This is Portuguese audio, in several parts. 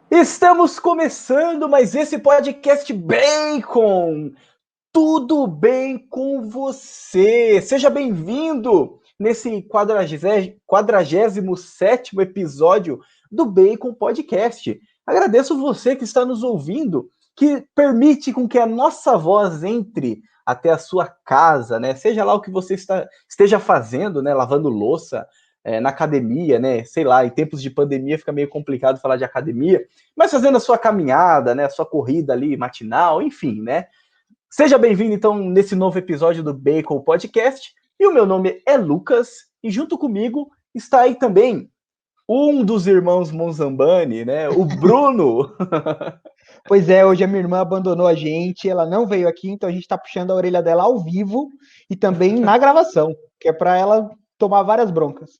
Estamos começando mais esse podcast Bacon. Tudo bem com você? Seja bem-vindo nesse 47º episódio do Bacon Podcast. Agradeço você que está nos ouvindo, que permite com que a nossa voz entre até a sua casa, né? Seja lá o que você esteja fazendo, né? Lavando louça, na academia, né? Sei lá, em tempos de pandemia fica meio complicado falar de academia, mas fazendo a sua caminhada, né? A sua corrida ali matinal, enfim, né? Seja bem-vindo, então, nesse novo episódio do Bacon Podcast. E o meu nome é Lucas, e junto comigo está aí também um dos irmãos Monzambani, né? O Bruno. Pois é, hoje a minha irmã abandonou a gente, ela não veio aqui, então a gente está puxando a orelha dela ao vivo e também na gravação, que é para ela tomar várias broncas.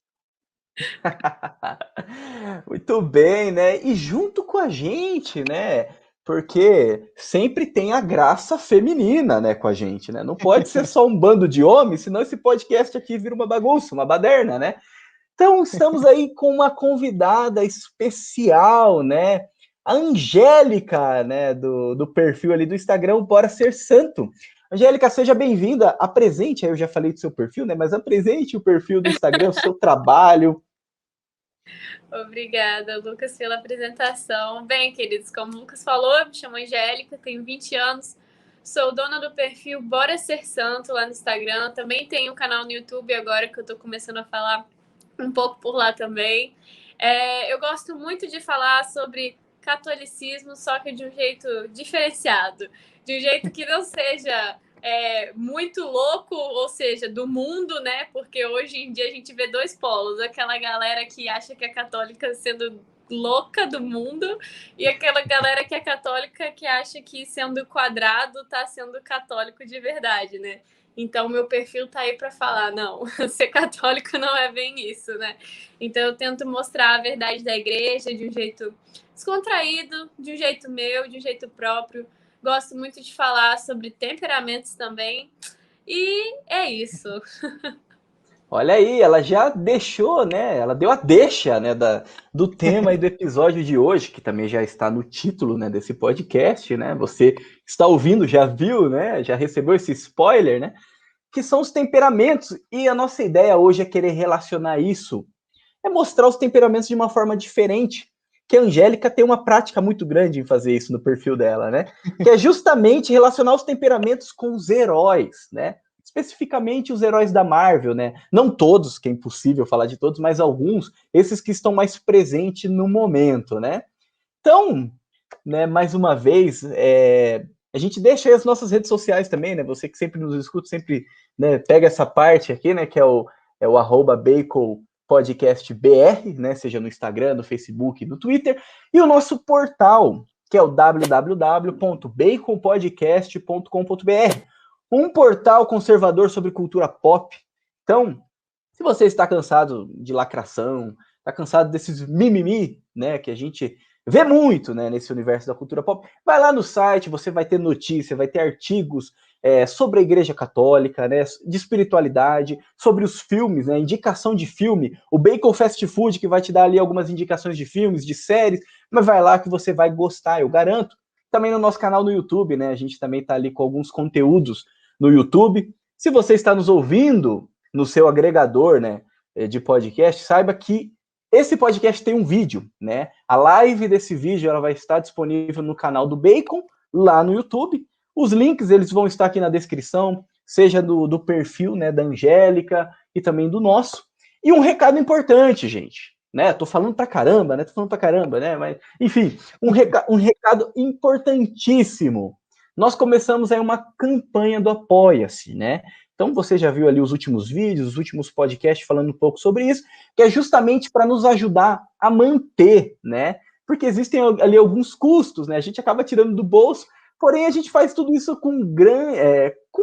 Muito bem, né? E junto com a gente, né? Porque sempre tem a graça feminina, né, com a gente, né? Não pode ser só um bando de homens, senão esse podcast aqui vira uma bagunça, uma baderna, né? Então, estamos aí com uma convidada especial, né? A Angélica, né, do perfil ali do Instagram, Bora Ser Santo. Angélica, seja bem-vinda. Apresente, aí eu já falei do seu perfil, né? Mas apresente o perfil do Instagram, o seu trabalho. Obrigada, Lucas, pela apresentação. Bem, queridos, como o Lucas falou, eu me chamo Angélica, tenho 20 anos, sou dona do perfil Bora Ser Santo lá no Instagram, também tenho um canal no YouTube agora que eu tô começando a falar um pouco por lá também. Eu gosto muito de falar sobre catolicismo, só que de um jeito diferenciado, de um jeito que não seja muito louco, ou seja, do mundo, né? Porque hoje em dia a gente vê dois polos, aquela galera que acha que é católica sendo louca do mundo e aquela galera que é católica que acha que sendo quadrado tá sendo católico de verdade, né? Então, meu perfil tá aí para falar, não, ser católico não é bem isso, né? Então, eu tento mostrar a verdade da igreja de um jeito descontraído, de um jeito meu, de um jeito próprio. Gosto muito de falar sobre temperamentos também. E é isso. Olha aí, ela já deixou, né? Ela deu a deixa, né, do tema e do episódio de hoje, que também já está no título, né, desse podcast, né? Você está ouvindo, já viu, né? Já recebeu esse spoiler, né? Que são os temperamentos. E a nossa ideia hoje é querer relacionar isso, é mostrar os temperamentos de uma forma diferente. Que a Angélica tem uma prática muito grande em fazer isso no perfil dela, né? Que é justamente relacionar os temperamentos com os heróis, né? Especificamente os heróis da Marvel, né? Não todos, que é impossível falar de todos, mas alguns, esses que estão mais presentes no momento, né? Então, né, mais uma vez, a gente deixa aí as nossas redes sociais também, né? Você que sempre nos escuta, sempre, né, pega essa parte aqui, né? Que é o @Bacon Podcast BR, né? Seja no Instagram, no Facebook, no Twitter, e o nosso portal, que é o www.baconpodcast.com.br, um portal conservador sobre cultura pop. Então, se você está cansado de lacração, está cansado desses mimimi, né, que a gente vê muito, né, nesse universo da cultura pop, vai lá no site, você vai ter notícia, vai ter artigos sobre a Igreja Católica, né, de espiritualidade, sobre os filmes, né, indicação de filme, o Bacon Fast Food, que vai te dar ali algumas indicações de filmes, de séries, mas vai lá que você vai gostar, eu garanto. Também no nosso canal no YouTube, né, a gente também está ali com alguns conteúdos no YouTube. Se você está nos ouvindo no seu agregador, né, de podcast, saiba que esse podcast tem um vídeo, né? A live desse vídeo ela vai estar disponível no canal do Bacon, lá no YouTube. Os links eles vão estar aqui na descrição, seja do perfil, né, da Angélica e também do nosso. E um recado importante, gente, né? Tô falando pra caramba, né? Mas, enfim, um recado importantíssimo. Nós começamos aí uma campanha do Apoia-se, né? Então você já viu ali os últimos vídeos, os últimos podcasts falando um pouco sobre isso, que é justamente para nos ajudar a manter, né? Porque existem ali alguns custos, né? A gente acaba tirando do bolso, porém a gente faz tudo isso com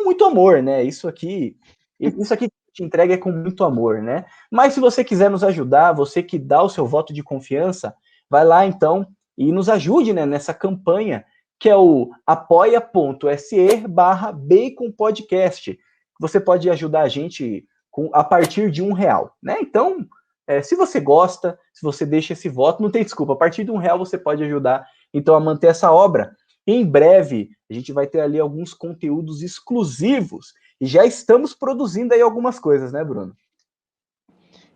muito amor, né? Isso aqui que te entrega é com muito amor, né? Mas se você quiser nos ajudar, você que dá o seu voto de confiança, vai lá então e nos ajude, né, nessa campanha, que é o apoia.se/baconpodcast. Você pode ajudar a gente a partir de R$1, né? Então, Se você gosta, se você deixa esse voto, não tem desculpa. A partir de R$1 você pode ajudar, então, a manter essa obra. Em breve, a gente vai ter ali alguns conteúdos exclusivos. E já estamos produzindo aí algumas coisas, né, Bruno?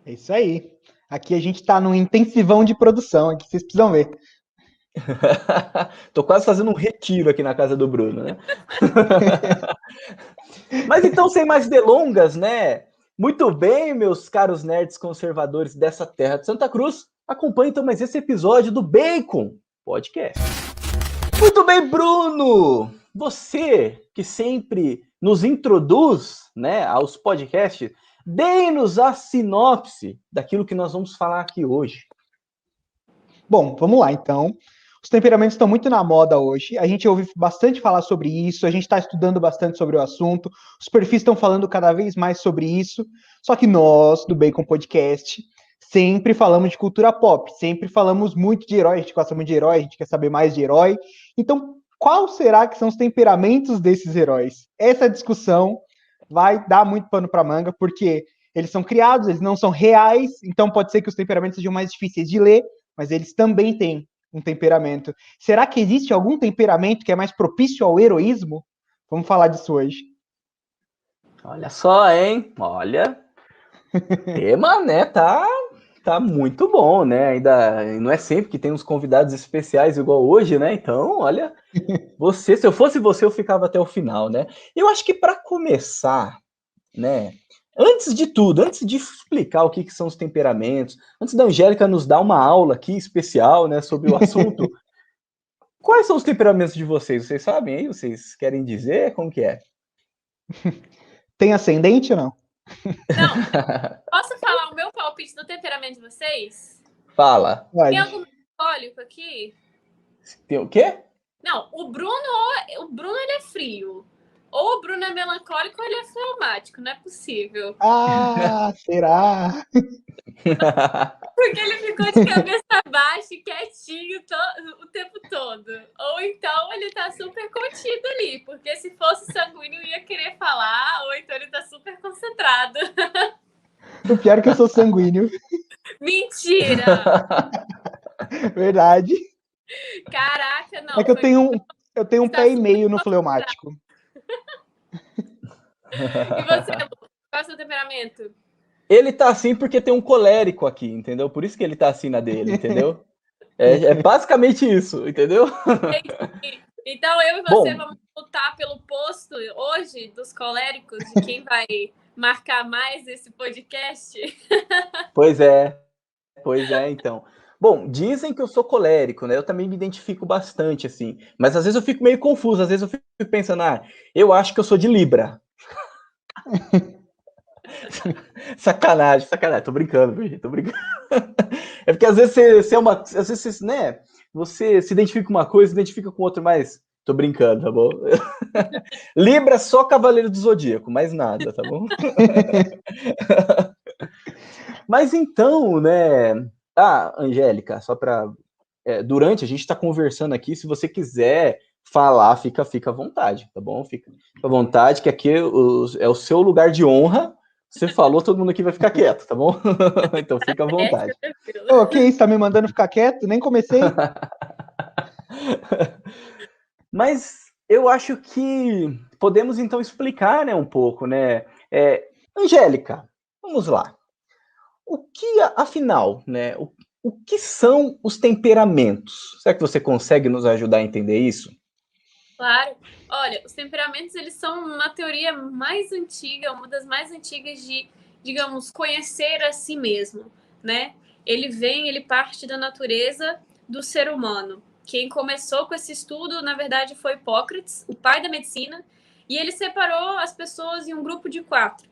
É isso aí. Aqui a gente está num intensivão de produção, aqui vocês precisam ver. Tô quase fazendo um retiro aqui na casa do Bruno, né? Mas então, sem mais delongas, né? Muito bem, meus caros nerds conservadores dessa terra de Santa Cruz, acompanhe então mais esse episódio do Bacon Podcast. Muito bem, Bruno! Você que sempre nos introduz, né, aos podcasts, dê-nos a sinopse daquilo que nós vamos falar aqui hoje. Bom, vamos lá então. Os temperamentos estão muito na moda hoje. A gente ouve bastante falar sobre isso, a gente está estudando bastante sobre o assunto, os perfis estão falando cada vez mais sobre isso. Só que nós, do Bacon Podcast, sempre falamos de cultura pop, sempre falamos muito de herói, a gente gosta muito de herói, a gente quer saber mais de herói. Então, qual será que são os temperamentos desses heróis? Essa discussão vai dar muito pano para manga, porque eles são criados, eles não são reais, então pode ser que os temperamentos sejam mais difíceis de ler, mas eles também têm um temperamento. Será que existe algum temperamento que é mais propício ao heroísmo? Vamos falar disso hoje. Olha só, hein? Olha, tema, né? Tá muito bom, né? Ainda não é sempre que tem uns convidados especiais igual hoje, né? Então, olha, se eu fosse você, eu ficava até o final, né? Eu acho que para começar, né? Antes de tudo, antes de explicar o que são os temperamentos, antes da Angélica nos dar uma aula aqui especial, né, sobre o assunto, quais são os temperamentos de vocês? Vocês sabem aí? Vocês querem dizer? Como que é? Tem ascendente ou não? Não, posso falar o meu palpite do temperamento de vocês? Fala. Tem algum melancólico aqui? Tem o quê? Não, o Bruno ele é frio. Ou o Bruno é melancólico ou ele é fleumático, não é possível. Ah, será? Porque ele ficou de cabeça baixa e quietinho o tempo todo. Ou então ele tá super contido ali, porque se fosse sanguíneo ia querer falar, ou então ele tá super concentrado. O pior é que eu sou sanguíneo. Mentira! Verdade. Caraca, não. É que eu tenho um pé e meio no fleumático. E você, Lu? Qual é o seu temperamento? Ele tá assim porque tem um colérico aqui, entendeu? Por isso que ele tá assim na dele, entendeu? É basicamente isso, entendeu? Então eu e você vamos lutar pelo posto hoje dos coléricos, de quem vai marcar mais esse podcast. Pois é, então. Bom, dizem que eu sou colérico, né? Eu também me identifico bastante, assim. Mas às vezes eu fico meio confuso, às vezes eu fico pensando, eu acho que eu sou de Libra. Sacanagem, tô brincando, gente, tô brincando. É porque às vezes você se identifica com uma coisa, se identifica com outra, mas tô brincando, tá bom? Libra só Cavaleiro do Zodíaco, mais nada, tá bom? Mas então, né? Angélica, só para durante a gente está conversando aqui, se você quiser falar, fica à vontade, tá bom? Fica à vontade, que aqui é o seu lugar de honra. Você falou, todo mundo aqui vai ficar quieto, tá bom? Então fica à vontade. Que isso? Tá me mandando ficar quieto? Nem comecei. Mas eu acho que podemos então explicar, né, um pouco, né? Angélica, vamos lá. O que, afinal, né? O que são os temperamentos? Será que você consegue nos ajudar a entender isso? Claro. Olha, os temperamentos, eles são uma teoria mais antiga, uma das mais antigas de, digamos, conhecer a si mesmo, né? Ele parte da natureza do ser humano. Quem começou com esse estudo, na verdade, foi Hipócrates, o pai da medicina, e ele separou as pessoas em um grupo de 4,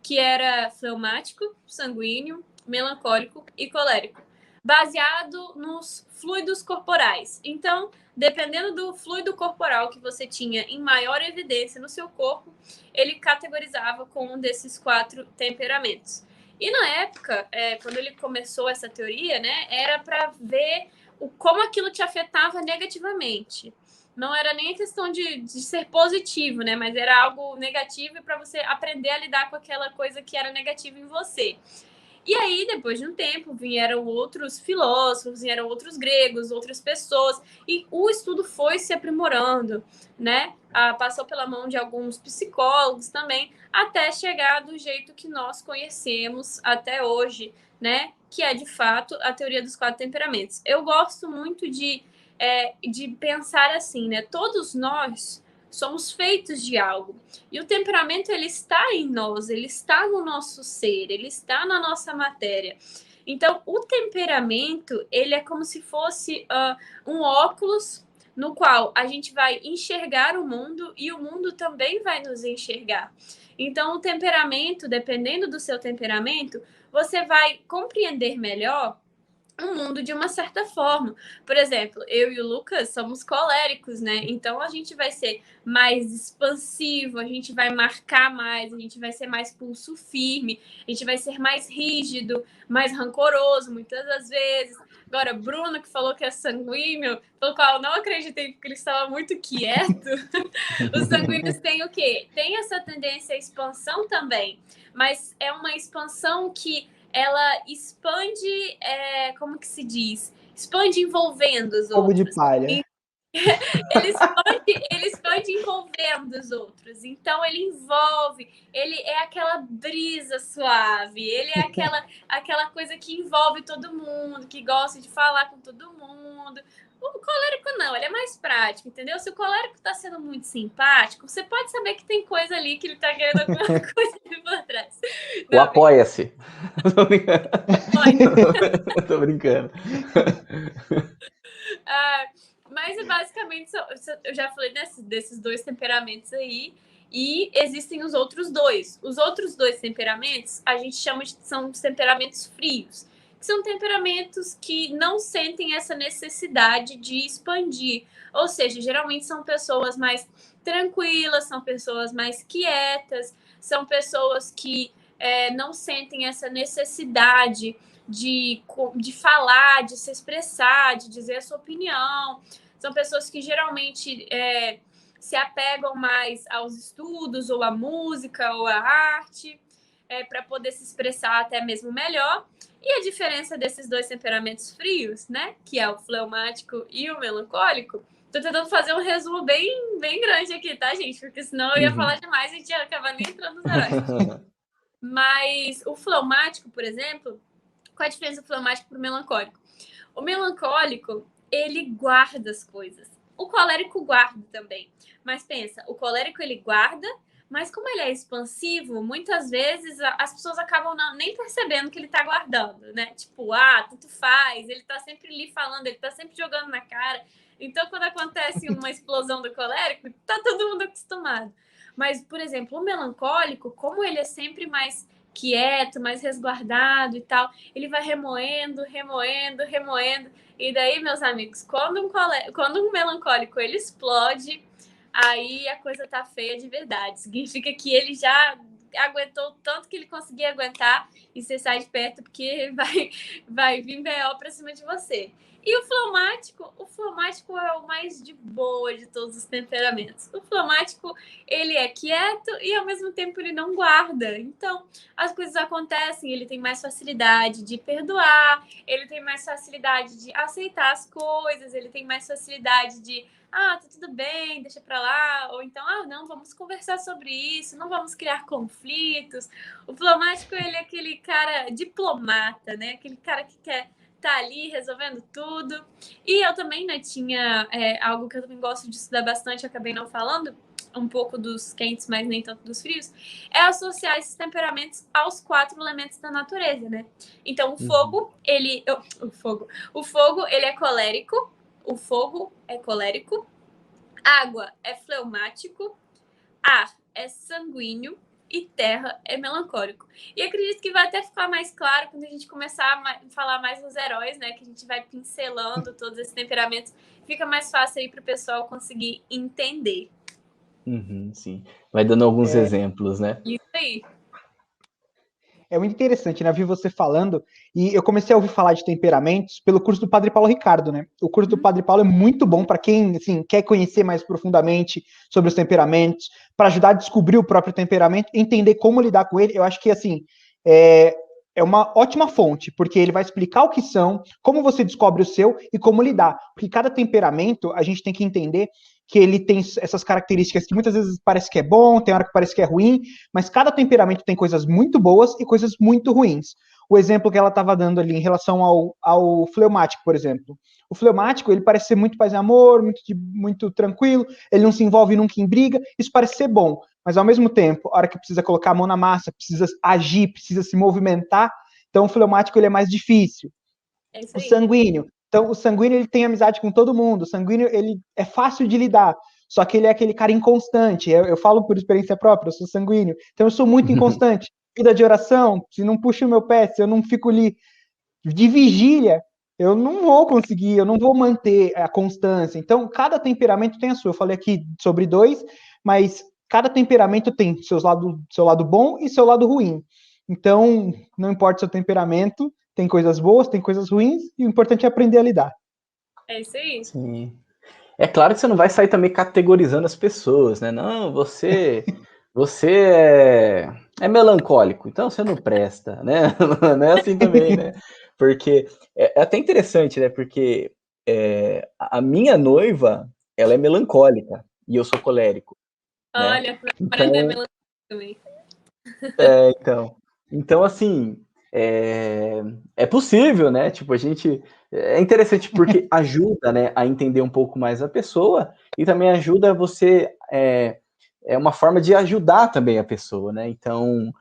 que era fleumático, sanguíneo, melancólico e colérico, baseado nos fluidos corporais. Então, dependendo do fluido corporal que você tinha em maior evidência no seu corpo, ele categorizava com um desses 4 temperamentos. E na época, quando ele começou essa teoria, né, era para ver como aquilo te afetava negativamente. Não era nem a questão de ser positivo, né, mas era algo negativo para você aprender a lidar com aquela coisa que era negativa em você. E aí, depois de um tempo, vieram outros filósofos, vieram outros gregos, outras pessoas, e o estudo foi se aprimorando, né? Passou pela mão de alguns psicólogos também, até chegar do jeito que nós conhecemos até hoje, né? Que é, de fato, a teoria dos 4 temperamentos. Eu gosto muito de pensar assim, né? Todos nós somos feitos de algo. E o temperamento, ele está em nós, ele está no nosso ser, ele está na nossa matéria. Então, o temperamento, ele é como se fosse um óculos no qual a gente vai enxergar o mundo e o mundo também vai nos enxergar. Então, o temperamento, dependendo do seu temperamento, você vai compreender melhor o mundo de uma certa forma. Por exemplo, eu e o Lucas somos coléricos, né? Então a gente vai ser mais expansivo, a gente vai marcar mais, a gente vai ser mais pulso firme, a gente vai ser mais rígido, mais rancoroso, muitas das vezes. Agora, Bruno, que falou que é sanguíneo, pelo qual eu não acreditei porque ele estava muito quieto. Os sanguíneos têm o quê? Tem essa tendência à expansão também, mas é uma expansão que ela expande, como que se diz? Expande envolvendo os Fogo outros. de palha. Ele expande envolvendo os outros. Então, ele envolve, ele é aquela brisa suave, ele é aquela coisa que envolve todo mundo, que gosta de falar com todo mundo. O colérico não, ele é mais prático, entendeu? Se o colérico tá sendo muito simpático, você pode saber que tem coisa ali, que ele tá querendo alguma coisa ali por trás. O apoia-se. Tô brincando. Tô brincando. Mas basicamente eu já falei desses 2 temperamentos aí, e existem os outros 2. Os outros 2 temperamentos a gente chama são os temperamentos frios, que são temperamentos que não sentem essa necessidade de expandir. Ou seja, geralmente são pessoas mais tranquilas, são pessoas mais quietas, são pessoas que não sentem essa necessidade de falar, de se expressar, de dizer a sua opinião. São pessoas que geralmente se apegam mais aos estudos, ou à música, ou à arte, para poder se expressar até mesmo melhor. E a diferença desses 2 temperamentos frios, né, que é o fleumático e o melancólico, tô tentando fazer um resumo bem, bem grande aqui, tá, gente? Porque senão eu ia falar demais e a gente ia acabar nem entrando nos horários. Mas o fleumático, por exemplo, qual a diferença do fleumático para o melancólico? O melancólico, ele guarda as coisas. O colérico guarda também. Mas pensa, o colérico ele guarda, mas como ele é expansivo, muitas vezes as pessoas acabam nem percebendo que ele está guardando, né? Tipo, tanto faz, ele está sempre ali falando, ele está sempre jogando na cara. Então, quando acontece uma explosão do colérico, tá todo mundo acostumado. Mas, por exemplo, o melancólico, como ele é sempre mais quieto, mais resguardado e tal, ele vai remoendo. E daí, meus amigos, quando um melancólico ele explode, aí a coisa tá feia de verdade. Significa que ele já aguentou tanto que ele conseguia aguentar, e você sai de perto porque vai vir B.O. pra cima de você. E o fleumático é o mais de boa de todos os temperamentos. O fleumático, ele é quieto e ao mesmo tempo ele não guarda. Então, as coisas acontecem, ele tem mais facilidade de perdoar, ele tem mais facilidade de aceitar as coisas, ele tem mais facilidade de tá tudo bem, deixa pra lá, ou então, não, vamos conversar sobre isso, não vamos criar conflitos. O fleumático, ele é aquele cara diplomata, né? Aquele cara que quer tá ali resolvendo tudo. E eu também, né, tinha algo que eu também gosto de estudar bastante, eu acabei não falando, um pouco dos quentes, mas nem tanto dos frios, é associar esses temperamentos aos 4 elementos da natureza, né? Então, o fogo, ele é colérico, o fogo é colérico, água é fleumático, ar é sanguíneo e terra é melancólico. E acredito que vai até ficar mais claro quando a gente começar a falar mais dos heróis, né? Que a gente vai pincelando todos esses temperamentos. Fica mais fácil aí para o pessoal conseguir entender. Sim. Vai dando alguns exemplos, né? Isso aí. É muito interessante, né? Vi você falando, e eu comecei a ouvir falar de temperamentos pelo curso do Padre Paulo Ricardo, né? O curso do Padre Paulo é muito bom para quem, assim, quer conhecer mais profundamente sobre os temperamentos, para ajudar a descobrir o próprio temperamento, entender como lidar com ele. Eu acho que, assim, é uma ótima fonte, porque ele vai explicar o que são, como você descobre o seu e como lidar. Porque cada temperamento, a gente tem que entender que ele tem essas características que muitas vezes parece que é bom, tem hora que parece que é ruim, mas cada temperamento tem coisas muito boas e coisas muito ruins. O exemplo que ela estava dando ali em relação ao fleumático, por exemplo. O fleumático, ele parece ser muito paz e amor, muito tranquilo, ele não se envolve nunca em briga, isso parece ser bom, mas ao mesmo tempo, a hora que precisa colocar a mão na massa, precisa agir, precisa se movimentar, então o fleumático ele é mais difícil. O sanguíneo, então o sanguíneo ele tem amizade com todo mundo, o sanguíneo ele é fácil de lidar, só que ele é aquele cara inconstante, eu falo por experiência própria, eu sou sanguíneo, então eu sou muito inconstante, vida de oração, se não puxo o meu pé, se eu não fico ali de vigília, eu não vou conseguir, eu não vou manter a constância. Então, cada temperamento tem a sua. Eu falei aqui sobre 2, mas cada temperamento tem seu lado bom e seu lado ruim. Então, não importa o seu temperamento, tem coisas boas, tem coisas ruins, e o importante é aprender a lidar. É isso aí. Sim. É claro que você não vai sair também categorizando as pessoas, né? Não, você é melancólico, então você não presta, né? Não é assim também, né? Porque é até interessante, né? Porque a minha noiva, ela é melancólica e eu sou colérico, né? Olha, Então, é melancólico também. então assim, é possível, né? Tipo, a gente... É interessante porque ajuda, né, a entender um pouco mais a pessoa e também ajuda você... É uma forma de ajudar também a pessoa, né? Então,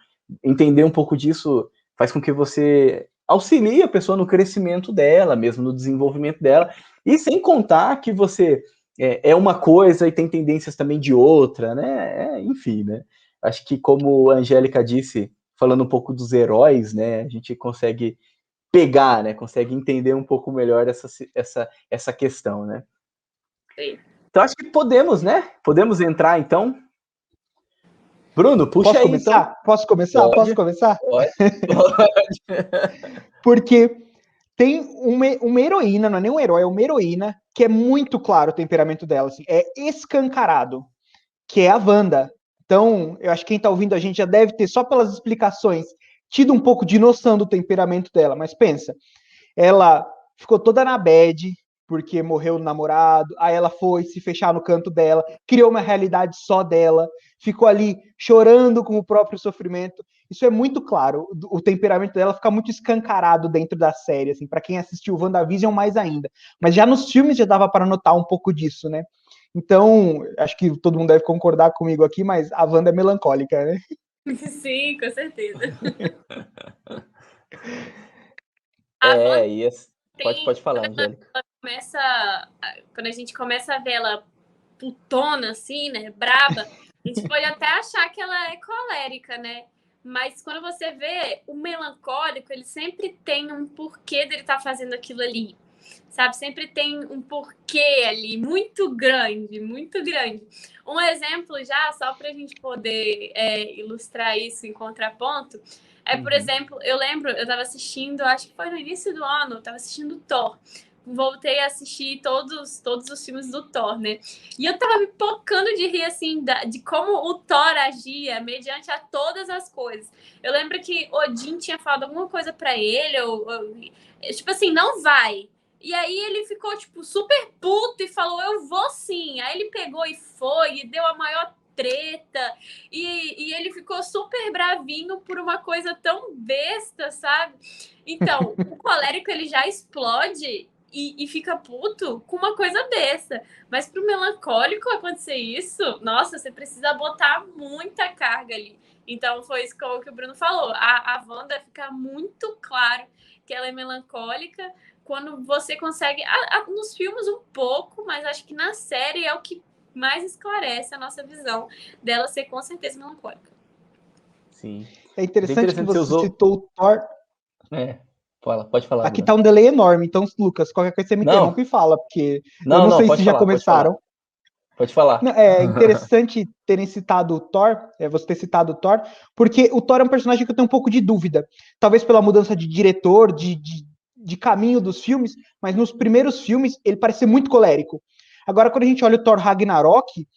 entender um pouco disso faz com que você auxilie a pessoa no crescimento dela, mesmo no desenvolvimento dela, e sem contar que você é uma coisa e tem tendências também de outra, né? Enfim, né? Acho que como a Angélica disse, falando um pouco dos heróis, né? A gente consegue pegar, né? Consegue entender um pouco melhor essa questão, né? Sim. Então, acho que podemos, né? Podemos entrar, então. Bruno, puxa Posso aí, começar? então. Posso começar? Posso começar? Pode. Porque tem uma heroína, não é nem um herói, é uma heroína, que é muito claro o temperamento dela, assim, é escancarado, que é a Wanda. Então, eu acho que quem tá ouvindo a gente já deve ter, só pelas explicações, tido um pouco de noção do temperamento dela. Mas pensa, ela ficou toda na bad, porque morreu o namorado, aí ela foi se fechar no canto dela, criou uma realidade só dela, ficou ali chorando com o próprio sofrimento. Isso é muito claro, o temperamento dela fica muito escancarado dentro da série, assim, para quem assistiu WandaVision mais ainda. Mas já nos filmes já dava para notar um pouco disso, né? Então, acho que todo mundo deve concordar comigo aqui, mas a Wanda é melancólica, né? Sim, com certeza. Pode falar, Angélica. Quando a gente começa a ver ela putona, assim, né, braba, a gente pode até achar que ela é colérica, né? Mas quando você vê o melancólico, ele sempre tem um porquê dele estar fazendo aquilo ali, sabe? Sempre tem um porquê ali, muito grande, muito grande. Um exemplo já, só para a gente poder ilustrar isso em contraponto, por exemplo, eu lembro, eu estava assistindo, acho que foi no início do ano, eu estava assistindo Thor. Voltei a assistir todos os filmes do Thor, né? E eu tava me pocando de rir, assim, de como o Thor agia mediante a todas as coisas. Eu lembro que Odin tinha falado alguma coisa pra ele, tipo assim, não vai. E aí ele ficou, tipo, super puto e falou, eu vou sim. Aí ele pegou e foi, e deu a maior treta, e ele ficou super bravinho por uma coisa tão besta, sabe? Então, o colérico, ele já explode e fica puto com uma coisa besta. Mas pro melancólico acontecer isso, nossa, você precisa botar muita carga ali. Então, foi isso que o Bruno falou. A Wanda fica muito claro que ela é melancólica quando você consegue... nos filmes um pouco, mas acho que na série é o que mais esclarece a nossa visão dela ser com certeza melancólica. Sim. É interessante que você citou o Thor. Pode falar. Aqui tá um delay enorme, então, Lucas, qualquer coisa você me interrompe e fala, porque eu não sei se já começaram. Pode falar. É interessante terem citado o Thor, você ter citado o Thor, porque o Thor é um personagem que eu tenho um pouco de dúvida. Talvez pela mudança de diretor, de caminho dos filmes, mas nos primeiros filmes ele parece ser muito colérico. Agora, quando a gente olha o Thor Ragnarok,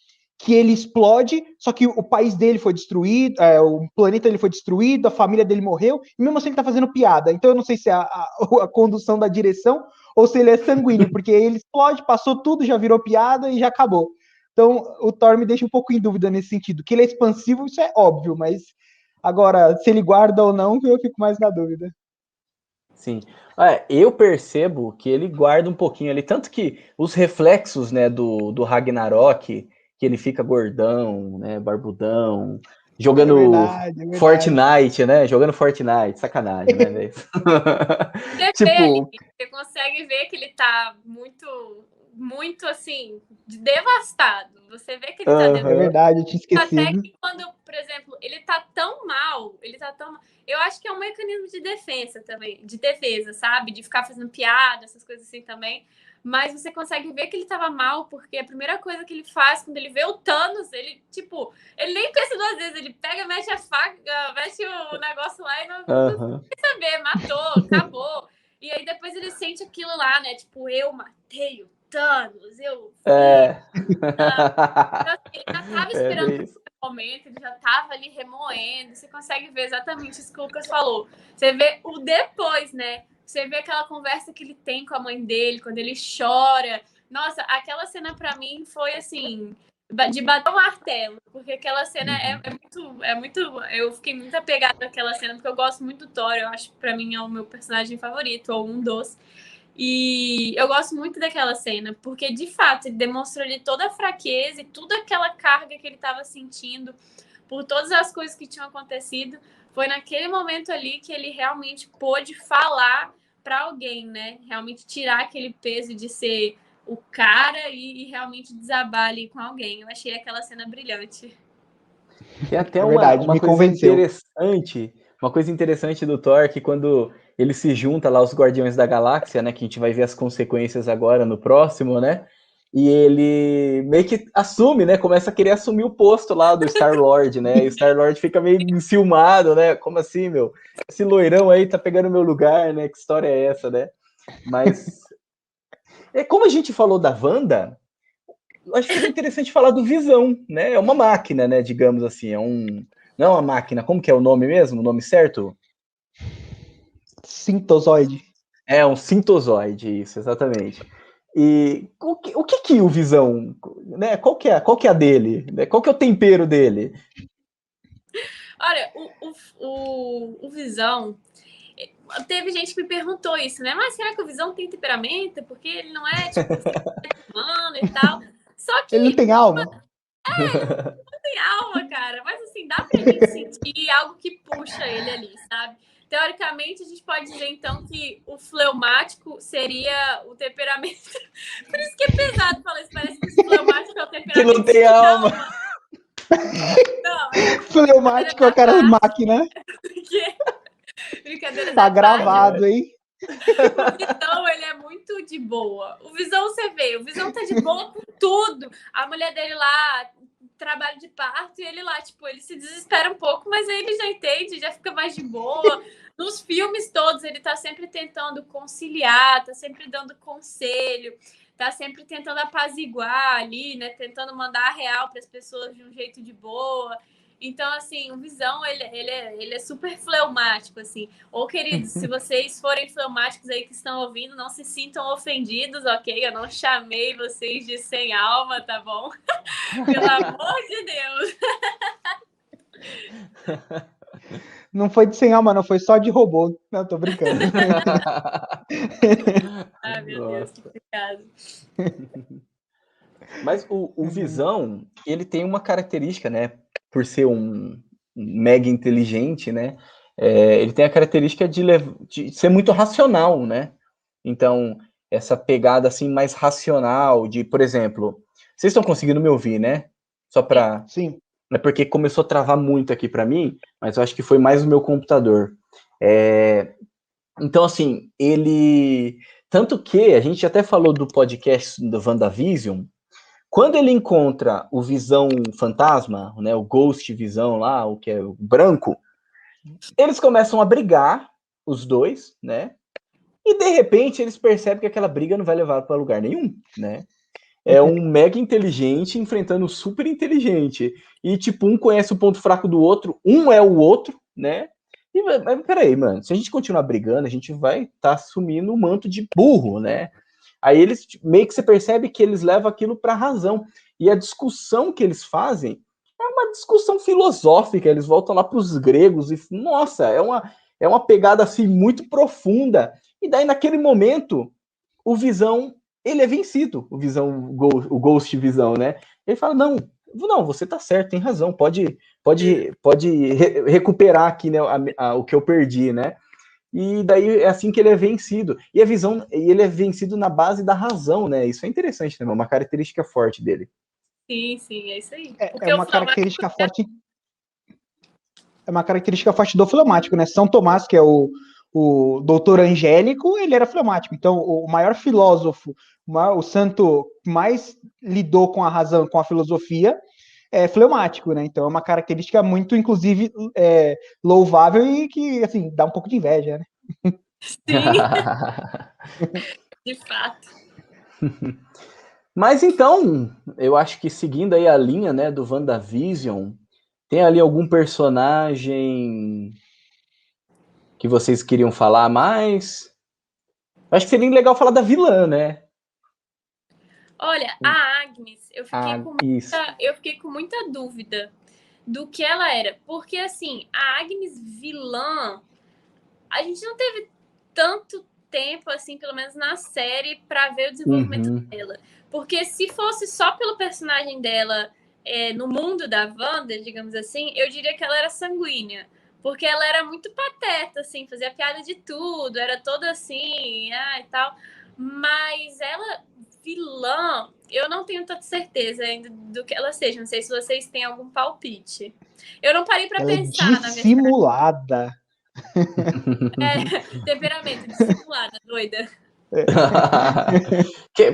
que ele explode, só que o país dele foi destruído, o planeta dele foi destruído, a família dele morreu, e mesmo assim ele tá fazendo piada. Então eu não sei se é a condução da direção ou se ele é sanguíneo, porque ele explode, passou tudo, já virou piada e já acabou. Então o Thor me deixa um pouco em dúvida nesse sentido. Que ele é expansivo, isso é óbvio, mas agora, se ele guarda ou não, eu fico mais na dúvida. Sim. Eu percebo que ele guarda um pouquinho ali, tanto que os reflexos, né, do Ragnarok, que ele fica gordão, né, barbudão, jogando verdade. Fortnite, né, jogando Fortnite, sacanagem, né, velho? Você vê ali, você consegue ver que ele tá muito, assim, devastado. Você vê que ele tá devastado. É verdade, eu tinha esquecido. Até que quando, por exemplo, ele tá tão mal, eu acho que é um mecanismo de defesa também, de defesa, sabe? De ficar fazendo piada, essas coisas assim também. Mas você consegue ver que ele tava mal, porque a primeira coisa que ele faz quando ele vê o Thanos, ele nem pensa duas vezes, ele pega, mete a faca, mete o negócio lá e não quer saber, matou, acabou. E aí depois ele sente aquilo lá, né? Tipo, eu matei o Thanos, eu então, assim, ele já tava esperando esse momento, ele já tava ali remoendo. Você consegue ver exatamente isso que o Lucas falou. Você vê o depois, né? Você vê aquela conversa que ele tem com a mãe dele, quando ele chora. Nossa, aquela cena pra mim foi assim, de bater o martelo, porque aquela cena é muito. Eu fiquei muito apegada naquela cena, porque eu gosto muito do Thor. Eu acho que pra mim é o meu personagem favorito, ou um dos. E eu gosto muito daquela cena, porque de fato ele demonstrou ali toda a fraqueza e toda aquela carga que ele estava sentindo por todas as coisas que tinham acontecido. Foi naquele momento ali que ele realmente pôde falar para alguém, né? Realmente tirar aquele peso de ser o cara e realmente desabar ali com alguém. Eu achei aquela cena brilhante. E até verdade, uma me coisa convenceu. interessante do Thor, que quando ele se junta lá aos Guardiões da Galáxia, né, que a gente vai ver as consequências agora no próximo, né, e ele meio que assume, né, começa a querer assumir o posto lá do Star-Lord, né, e o Star-Lord fica meio enciumado, né, como assim, meu? Esse loirão aí tá pegando meu lugar, né, que história é essa, né? Mas, como a gente falou da Wanda, eu acho que seria interessante falar do Visão, né? É uma máquina, né? Digamos assim, não é uma máquina, como que é o nome mesmo? O nome certo? Sintozoide. É um sintozoide, isso, exatamente. E o que o Visão, né? Qual que é a dele? Né? Qual que é o tempero dele? Olha, o Visão. Teve gente que me perguntou isso, né? Mas será que o Visão tem temperamento? Porque ele não é, tipo, humano e tal. Só que ele não tem alma? ele não tem alma, cara. Mas assim, dá pra gente sentir algo que puxa ele ali, sabe? Teoricamente, a gente pode dizer, então, que o fleumático seria o temperamento. Por isso que é pesado falar isso. Parece que o fleumático é o temperamento que não tem alma. Não, fleumático é o cara máquina. Brincadeira. Tá gravado, hein? O Visão, ele é muito de boa. O Visão, você vê, o Visão tá de boa com tudo. A mulher dele lá, trabalho de parto, e ele lá, tipo, ele se desespera um pouco, mas aí ele já entende, já fica mais de boa. Nos filmes todos, ele tá sempre tentando conciliar, tá sempre dando conselho, tá sempre tentando apaziguar ali, né? Tentando mandar a real para as pessoas de um jeito de boa. Então, assim, o Visão, ele é super fleumático, assim. Ô, queridos, se vocês forem fleumáticos aí que estão ouvindo, não se sintam ofendidos, ok? Eu não chamei vocês de sem alma, tá bom? Pelo amor de Deus! Não foi de sem alma, não, foi só de robô. Não, tô brincando. Ai, meu Deus, que pecado. Mas o Visão, ele tem uma característica, né? Por ser um mega inteligente, né? Ele tem a característica de ser muito racional, né? Então, essa pegada assim mais racional de, por exemplo, vocês estão conseguindo me ouvir, né? Só para Sim. É porque começou a travar muito aqui para mim, mas eu acho que foi mais o meu computador. Então, assim, tanto que a gente até falou do podcast do WandaVision. Quando ele encontra o Visão Fantasma, né, o Ghost Visão lá, o que é o branco, eles começam a brigar, os dois, né? E de repente eles percebem que aquela briga não vai levar para lugar nenhum, né? é um mega inteligente enfrentando um super inteligente. E, tipo, um conhece o ponto fraco do outro, um é o outro, né? E, mas peraí, mano, se a gente continuar brigando, a gente vai estar assumindo o manto de burro, né? Aí eles, meio que você percebe que eles levam aquilo para a razão. E a discussão que eles fazem é uma discussão filosófica, eles voltam lá para os gregos e, nossa, é uma pegada assim muito profunda. E daí, naquele momento, o Visão, ele é vencido, o Ghost Visão, né? Ele fala, não, você tá certo, tem razão, pode recuperar aqui, né, o que eu perdi, né? E daí é assim que ele é vencido. E a visão, ele é vencido na base da razão, né? Isso é interessante, né? Uma característica forte dele. Sim, é isso aí. É uma característica forte. É uma característica forte do fleumático, né? São Tomás, que é o doutor angélico, ele era fleumático. Então, o maior filósofo, o santo que mais lidou com a razão, com a filosofia, é fleumático, né? Então, é uma característica muito, inclusive, louvável e que, assim, dá um pouco de inveja, né? Sim, de fato. Mas então, eu acho que seguindo aí a linha, né, do WandaVision, tem ali algum personagem que vocês queriam falar mais? Acho que seria legal falar da vilã, né? Olha, a Agnes, Isso. eu fiquei com muita dúvida do que ela era. Porque, assim, a Agnes vilã, a gente não teve tanto tempo, assim, pelo menos na série, pra ver o desenvolvimento dela. Porque se fosse só pelo personagem dela no mundo da Wanda, digamos assim, eu diria que ela era sanguínea. Porque ela era muito pateta, assim, fazia piada de tudo, era toda assim, e tal. Mas ela, vilã, eu não tenho tanta certeza ainda do que ela seja. Não sei se vocês têm algum palpite. Eu não parei pra ela pensar, é na verdade. dissimulada. Temperamento, dissimulada, doida.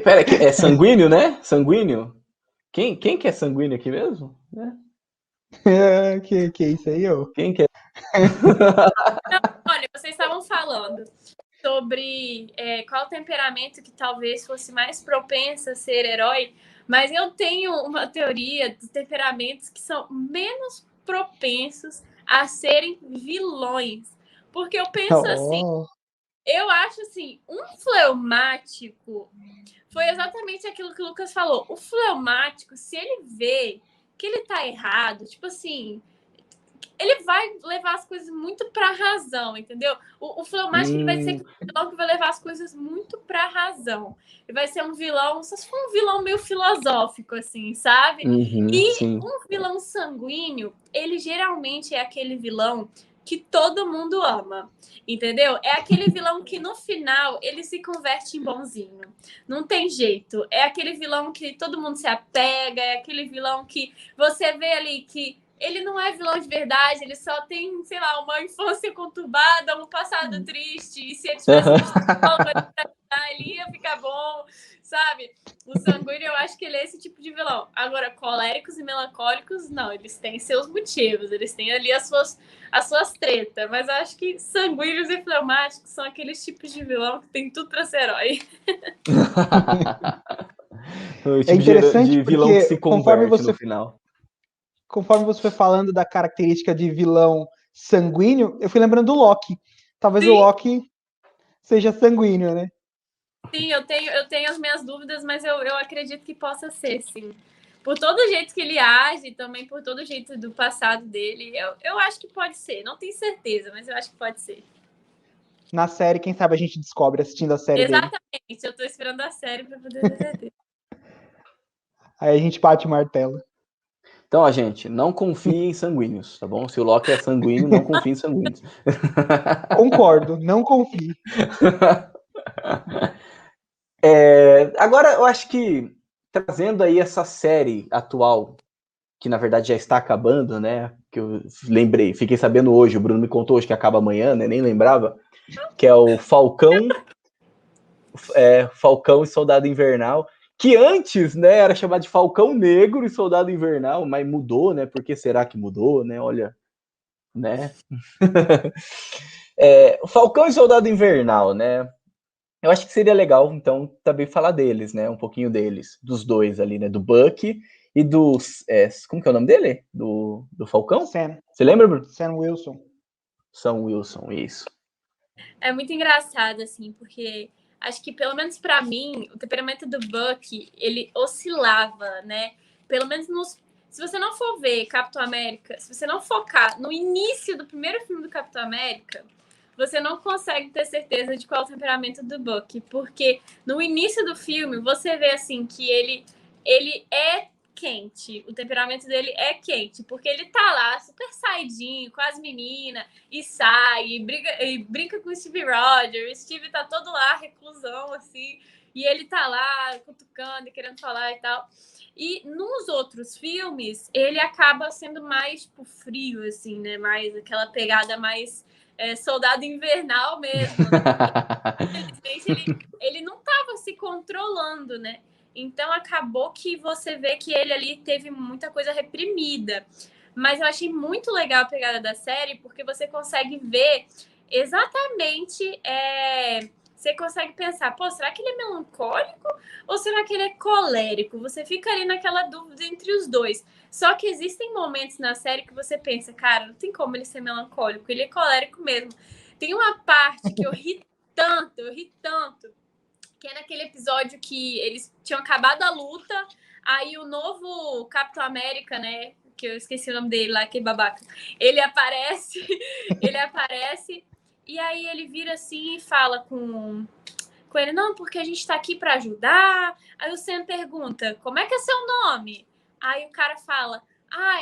Pera, é sanguíneo, né? Sanguíneo? Quem que é sanguíneo aqui mesmo? Que é isso aí, ô? Quem que é? Olha, vocês estavam falando sobre qual temperamento que talvez fosse mais propenso a ser herói, mas eu tenho uma teoria de temperamentos que são menos propensos a serem vilões. Porque eu penso assim, eu acho assim, um fleumático foi exatamente aquilo que o Lucas falou. O fleumático, se ele vê que ele tá errado, tipo assim, ele vai levar as coisas muito pra razão, entendeu? O fleumático ele vai ser aquele vilão que vai levar as coisas muito pra razão. Ele vai ser um vilão, só se for um vilão meio filosófico, assim, sabe? E sim. um vilão sanguíneo, ele geralmente é aquele vilão que todo mundo ama, entendeu? É aquele vilão que no final ele se converte em bonzinho. Não tem jeito. É aquele vilão que todo mundo se apega, é aquele vilão que você vê ali que ele não é vilão de verdade, ele só tem, sei lá, uma infância conturbada, um passado triste, e se ele tivesse ele ia ficar bom, sabe? O sanguíneo, eu acho que ele é esse tipo de vilão. Agora, coléricos e melancólicos, não, eles têm seus motivos, eles têm ali as suas tretas, mas eu acho que sanguíneos e fleumáticos são aqueles tipos de vilão que tem tudo pra ser herói. O É interessante de vilão que se conforme converte no final. Conforme você foi falando da característica de vilão sanguíneo, eu fui lembrando do Loki. Talvez Sim. o Loki seja sanguíneo, né? Sim, eu tenho as minhas dúvidas, mas eu acredito que possa ser, sim. Por todo o jeito que ele age, também por todo o jeito do passado dele, eu acho que pode ser. Não tenho certeza, mas eu acho que pode ser. Na série, quem sabe a gente descobre assistindo a série dele. Exatamente, eu tô esperando a série pra poder ter certeza. Aí a gente bate o martelo. Então, ó, gente, não confie em sanguíneos, tá bom? Se o Loki é sanguíneo, não confie em sanguíneos. Concordo, não confie. Agora, eu acho que trazendo aí essa série atual, que na verdade já está acabando, né? Que eu lembrei, fiquei sabendo hoje, o Bruno me contou hoje que acaba amanhã, né? Nem lembrava, que é o Falcão e Soldado Invernal, que antes, né, era chamado de Falcão Negro e Soldado Invernal, mas mudou, né? Por que será que mudou, né? Olha, né? O Falcão e Soldado Invernal, né? Eu acho que seria legal, então, também falar deles, né? Um pouquinho deles, dos dois ali, né? Do Bucky e dos... como que é o nome dele? Do Falcão? Sam. Você lembra, Bruno? Sam Wilson. Sam Wilson, isso. É muito engraçado, assim, porque acho que, pelo menos pra mim, o temperamento do Bucky, ele oscilava, né? Pelo menos nos... Se você não for ver Capitão América, se você não focar no início do primeiro filme do Capitão América, você não consegue ter certeza de qual é o temperamento do Bucky, porque no início do filme você vê assim que ele é quente, o temperamento dele é quente, porque ele tá lá super saidinho com as meninas e sai e brinca com o Steve Rogers, o Steve tá todo lá reclusão assim, e ele tá lá cutucando e querendo falar e tal. E nos outros filmes, ele acaba sendo mais tipo, frio, assim, né? Mais aquela pegada mais soldado invernal mesmo. Infelizmente, ele não estava se controlando, né? Então acabou que você vê que ele ali teve muita coisa reprimida. Mas eu achei muito legal a pegada da série, porque você consegue ver exatamente. Você consegue pensar, pô, será que ele é melancólico ou será que ele é colérico? Você fica ali naquela dúvida entre os dois. Só que existem momentos na série que você pensa, cara, não tem como ele ser melancólico, ele é colérico mesmo. Tem uma parte que eu ri tanto, que é naquele episódio que eles tinham acabado a luta, aí o novo Capitão América, né, que eu esqueci o nome dele lá, aquele babaca, ele aparece, e aí ele vira assim e fala com ele, não, porque a gente tá aqui para ajudar. Aí o Sam pergunta, como é que é seu nome? Aí o cara fala,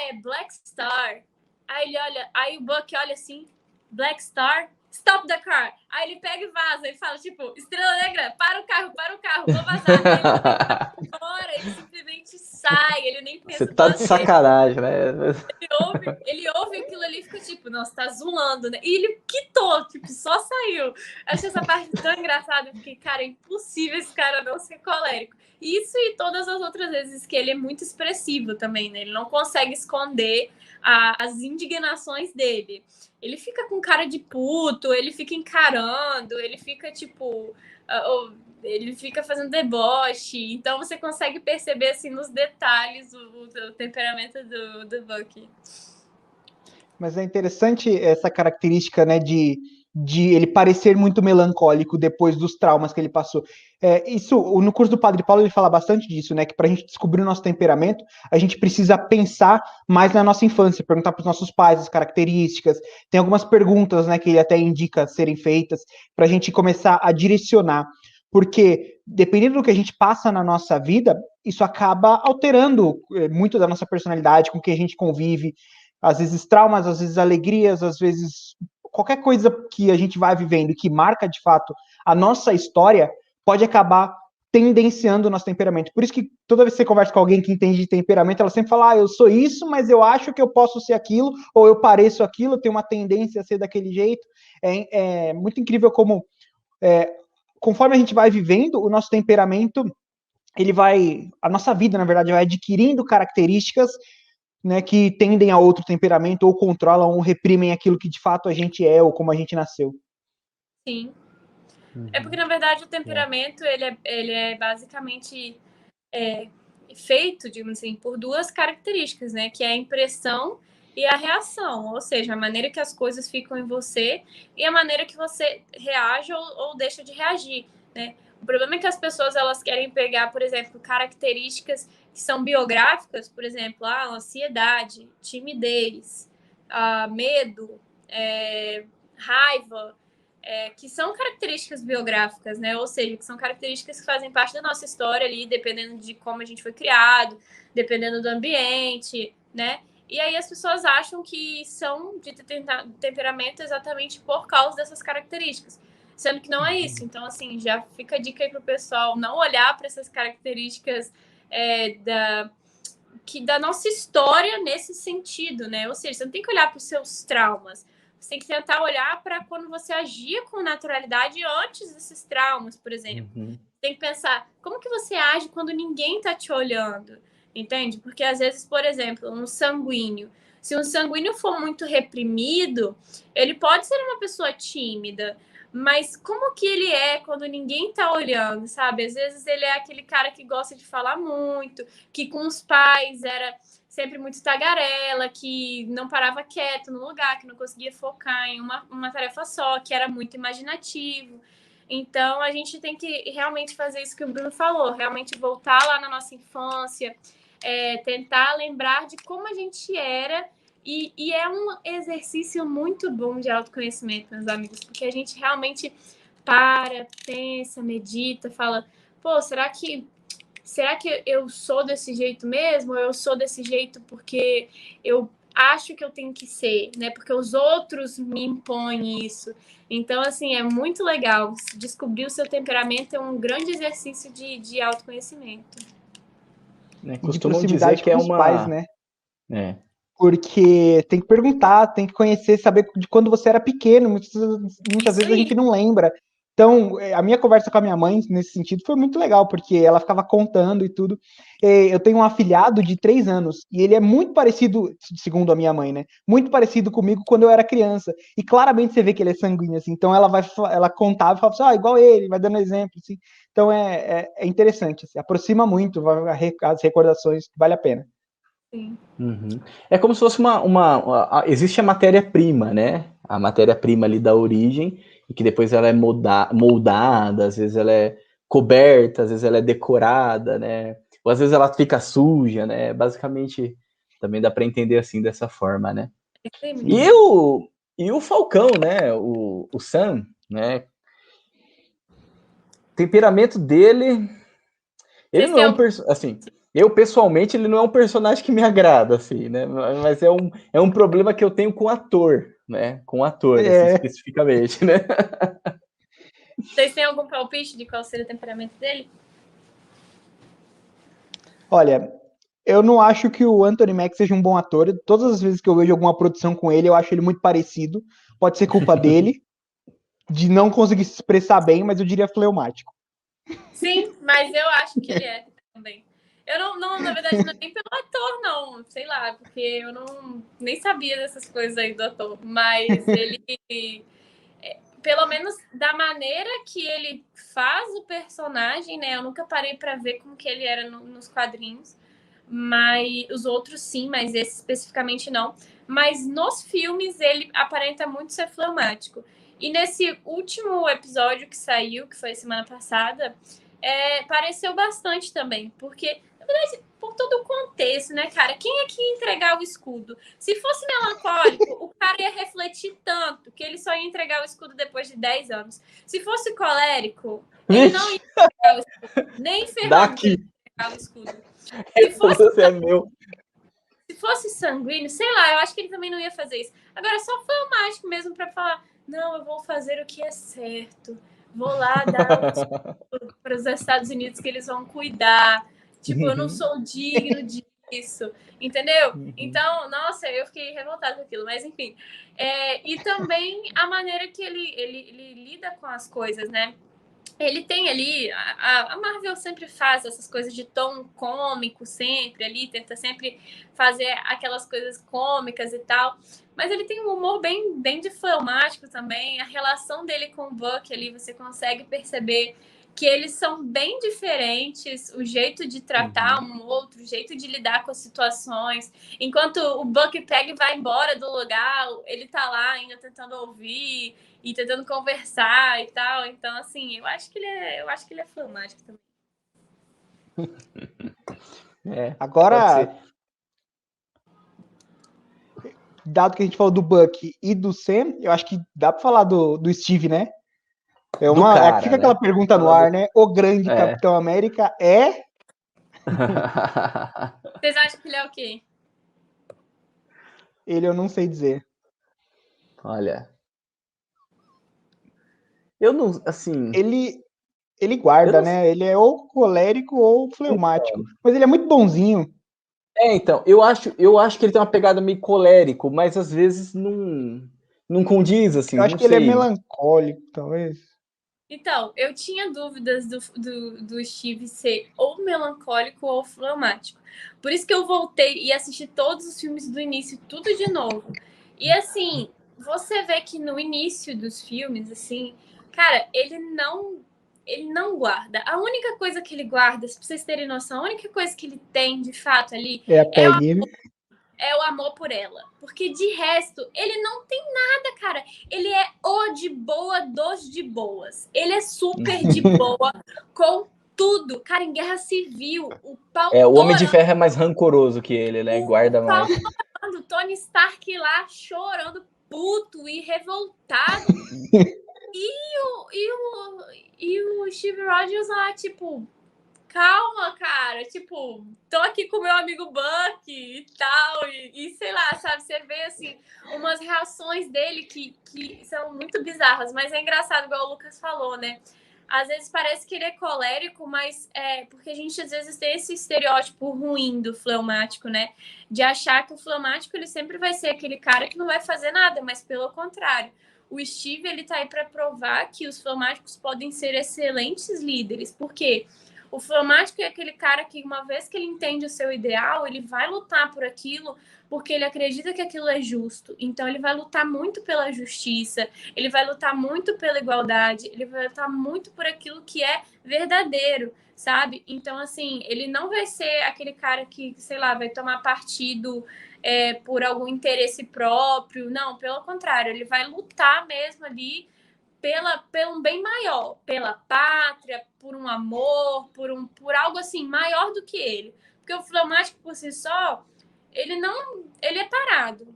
é Black Star. Aí ele olha, aí o Buck olha assim, Black Star, stop the car. Aí ele pega e vaza e fala, tipo, Estrela Negra, para o carro, vou vazar. Ele não vai embora, ele simplesmente sai, ele nem pensa Você tá de sacanagem, né? Ele ouve aquilo ali e fica tipo, nossa, tá zoando, né? E ele quitou, tipo, só saiu. Achei essa parte tão engraçada, porque, cara, é impossível esse cara não ser colérico. Isso e todas as outras vezes que ele é muito expressivo também, né? Ele não consegue esconder as indignações dele. Ele fica com cara de puto, ele fica encarando, ele fica, tipo... ele fica fazendo deboche, então você consegue perceber assim nos detalhes o temperamento do Bucky. Mas é interessante essa característica, né, de ele parecer muito melancólico depois dos traumas que ele passou. Isso, no curso do Padre Paulo, ele fala bastante disso, né, que para a gente descobrir o nosso temperamento, a gente precisa pensar mais na nossa infância, perguntar para os nossos pais as características. Tem algumas perguntas, né, que ele até indica serem feitas para a gente começar a direcionar. Porque, dependendo do que a gente passa na nossa vida, isso acaba alterando muito da nossa personalidade, com quem a gente convive, às vezes traumas, às vezes alegrias, às vezes qualquer coisa que a gente vai vivendo e que marca de fato a nossa história pode acabar tendenciando o nosso temperamento. Por isso que toda vez que você conversa com alguém que entende de temperamento, ela sempre fala, eu sou isso, mas eu acho que eu posso ser aquilo, ou eu pareço aquilo, eu tenho uma tendência a ser daquele jeito. É muito incrível como, conforme a gente vai vivendo, o nosso temperamento, a nossa vida, na verdade, vai adquirindo características, né, que tendem a outro temperamento ou controlam ou reprimem aquilo que de fato a gente é ou como a gente nasceu. Sim. É porque, na verdade, o temperamento ele é basicamente feito, digamos assim, por duas características, né? Que é a impressão e a reação, ou seja, a maneira que as coisas ficam em você e a maneira que você reage ou deixa de reagir, né? O problema é que as pessoas elas querem pegar, por exemplo, características que são biográficas, por exemplo, ansiedade, timidez, medo, raiva, que são características biográficas, né? Ou seja, que são características que fazem parte da nossa história ali, dependendo de como a gente foi criado, dependendo do ambiente, né? E aí as pessoas acham que são de temperamento exatamente por causa dessas características, sendo que não é isso. Então, assim, já fica a dica aí pro pessoal não olhar para essas características da nossa história nesse sentido, né? Ou seja, você não tem que olhar para os seus traumas, você tem que tentar olhar para quando você agia com naturalidade antes desses traumas, por exemplo. Uhum. Tem que pensar, como que você age quando ninguém está te olhando? Entende? Porque às vezes, por exemplo, um sanguíneo, se um sanguíneo for muito reprimido, ele pode ser uma pessoa tímida, mas como que ele é quando ninguém tá olhando, sabe? Às vezes ele é aquele cara que gosta de falar muito, que com os pais era sempre muito tagarela, que não parava quieto no lugar, que não conseguia focar em uma tarefa só, que era muito imaginativo. Então, a gente tem que realmente fazer isso que o Bruno falou, realmente voltar lá na nossa infância, tentar lembrar de como a gente era. E é um exercício muito bom de autoconhecimento, meus amigos, porque a gente realmente para, pensa, medita, fala, pô, será que eu sou desse jeito mesmo? Ou eu sou desse jeito porque eu acho que eu tenho que ser, né? Porque os outros me impõem isso. Então, assim, é muito legal. Descobrir o seu temperamento é um grande exercício de autoconhecimento. Né? E de Costumam dizer proximidade que é com os pais, uma... né? É. Porque tem que perguntar, tem que conhecer, saber de quando você era pequeno. Muitas vezes a gente não lembra. Então, a minha conversa com a minha mãe, nesse sentido, foi muito legal, porque ela ficava contando e tudo. Eu tenho um afilhado de 3 anos, e ele é muito parecido, segundo a minha mãe, né? Muito parecido comigo quando eu era criança. E claramente você vê que ele é sanguíneo, assim. Então, ela contava e falava assim, igual ele, vai dando exemplo, assim. Então, é interessante, assim, aproxima muito as recordações, vale a pena. Sim. Uhum. É como se fosse existe a matéria-prima, né? A matéria-prima ali da origem, e que depois ela é moldada, às vezes ela é coberta, às vezes ela é decorada, né? Ou às vezes ela fica suja, né? Basicamente, também dá para entender assim, dessa forma, né? E o Falcão, né? O Sam, né? O temperamento dele... Ele não é um assim, eu pessoalmente ele não é um personagem que me agrada, assim, né? Mas é um problema que eu tenho com ator, né? Com ator, assim, especificamente, né? Vocês têm algum palpite de qual seria o temperamento dele? Olha, eu não acho que o Anthony Mack seja um bom ator. Todas as vezes que eu vejo alguma produção com ele, eu acho ele muito parecido. Pode ser culpa dele, de não conseguir se expressar bem, mas eu diria fleumático. Sim, mas eu acho que ele é também. Eu não, na verdade, não é nem pelo ator, não. Sei lá, porque eu nem sabia dessas coisas aí do ator. Mas ele, pelo menos da maneira que ele faz o personagem, né? Eu nunca parei para ver como que ele era nos quadrinhos. Mas os outros sim, mas esse especificamente não. Mas nos filmes ele aparenta muito ser fleumático. E nesse último episódio que saiu, que foi semana passada, pareceu bastante também, porque, na verdade, por todo o contexto, né, cara? Quem é que ia entregar o escudo? Se fosse melancólico, o cara ia refletir tanto que ele só ia entregar o escudo depois de 10 anos. Se fosse colérico, ele não ia entregar o escudo. Nem ferrando ia entregar o escudo. Se fosse sanguíneo, sei lá, eu acho que ele também não ia fazer isso. Agora, só foi o mágico mesmo para falar: não, eu vou fazer o que é certo. Vou lá dar para os Estados Unidos que eles vão cuidar. Tipo, eu não sou digno disso, entendeu? Então, nossa, eu fiquei revoltada com aquilo, mas enfim. E também a maneira que ele lida com as coisas, né? Ele tem ali, a Marvel sempre faz essas coisas de tom cômico, sempre ali, tenta sempre fazer aquelas coisas cômicas e tal, mas ele tem um humor bem, bem diplomático também, a relação dele com o Buck ali, você consegue perceber que eles são bem diferentes, o jeito de tratar um outro, o jeito de lidar com as situações. Enquanto o Buck pega e vai embora do lugar, ele tá lá ainda tentando ouvir e tentando conversar e tal. Então, assim, eu acho que ele é fleumático também. Agora, dado que a gente falou do Buck e do Sam, eu acho que dá pra falar do Steve, né? Fica aquela pergunta no ar, né? O grande Capitão América é... Vocês acham que ele é o quê? Ele eu não sei dizer. Olha... Eu não, assim... Ele guarda, né? Ele é ou colérico ou fleumático. Então, mas ele é muito bonzinho. Então, eu acho que ele tem uma pegada meio colérico, mas às vezes não condiz, assim, eu acho que sei. Ele é melancólico, talvez. Então, eu tinha dúvidas do Steve ser ou melancólico ou fleumático. Por isso que eu voltei e assisti todos os filmes do início, tudo de novo. E assim, você vê que no início dos filmes, assim, Cara, ele não guarda. A única coisa que ele guarda, se vocês terem noção, a única coisa que ele tem, de fato, ali É a Penny. é o amor por ela. Porque, de resto, ele não tem nada, cara. Ele é o de boa dos de boas. Ele é super de boa com tudo. Cara, em Guerra Civil, o pau O Homem de Ferro é mais rancoroso que ele, né? Guarda mais. O Tony Stark lá chorando, puto e revoltado. E o Steve Rogers lá, tipo, calma, cara. Tipo, tô aqui com meu amigo Buck e tal. E sei lá, sabe? Você vê, assim, umas reações dele que são muito bizarras. Mas é engraçado, igual o Lucas falou, né? Às vezes parece que ele é colérico, mas é porque a gente às vezes tem esse estereótipo ruim do fleumático, né? De achar que o fleumático ele sempre vai ser aquele cara que não vai fazer nada, mas pelo contrário. O Steve ele tá aí para provar que os fleumáticos podem ser excelentes líderes, porque o fleumático é aquele cara que, uma vez que ele entende o seu ideal, ele vai lutar por aquilo porque ele acredita que aquilo é justo. Então, ele vai lutar muito pela justiça, ele vai lutar muito pela igualdade, ele vai lutar muito por aquilo que é verdadeiro, sabe? Então, assim, ele não vai ser aquele cara que, sei lá, vai tomar partido por algum interesse próprio. Não, pelo contrário, ele vai lutar mesmo ali pelo um bem maior, pela pátria, por um amor, por algo assim maior do que ele. Porque o fleumático por si só, ele é parado.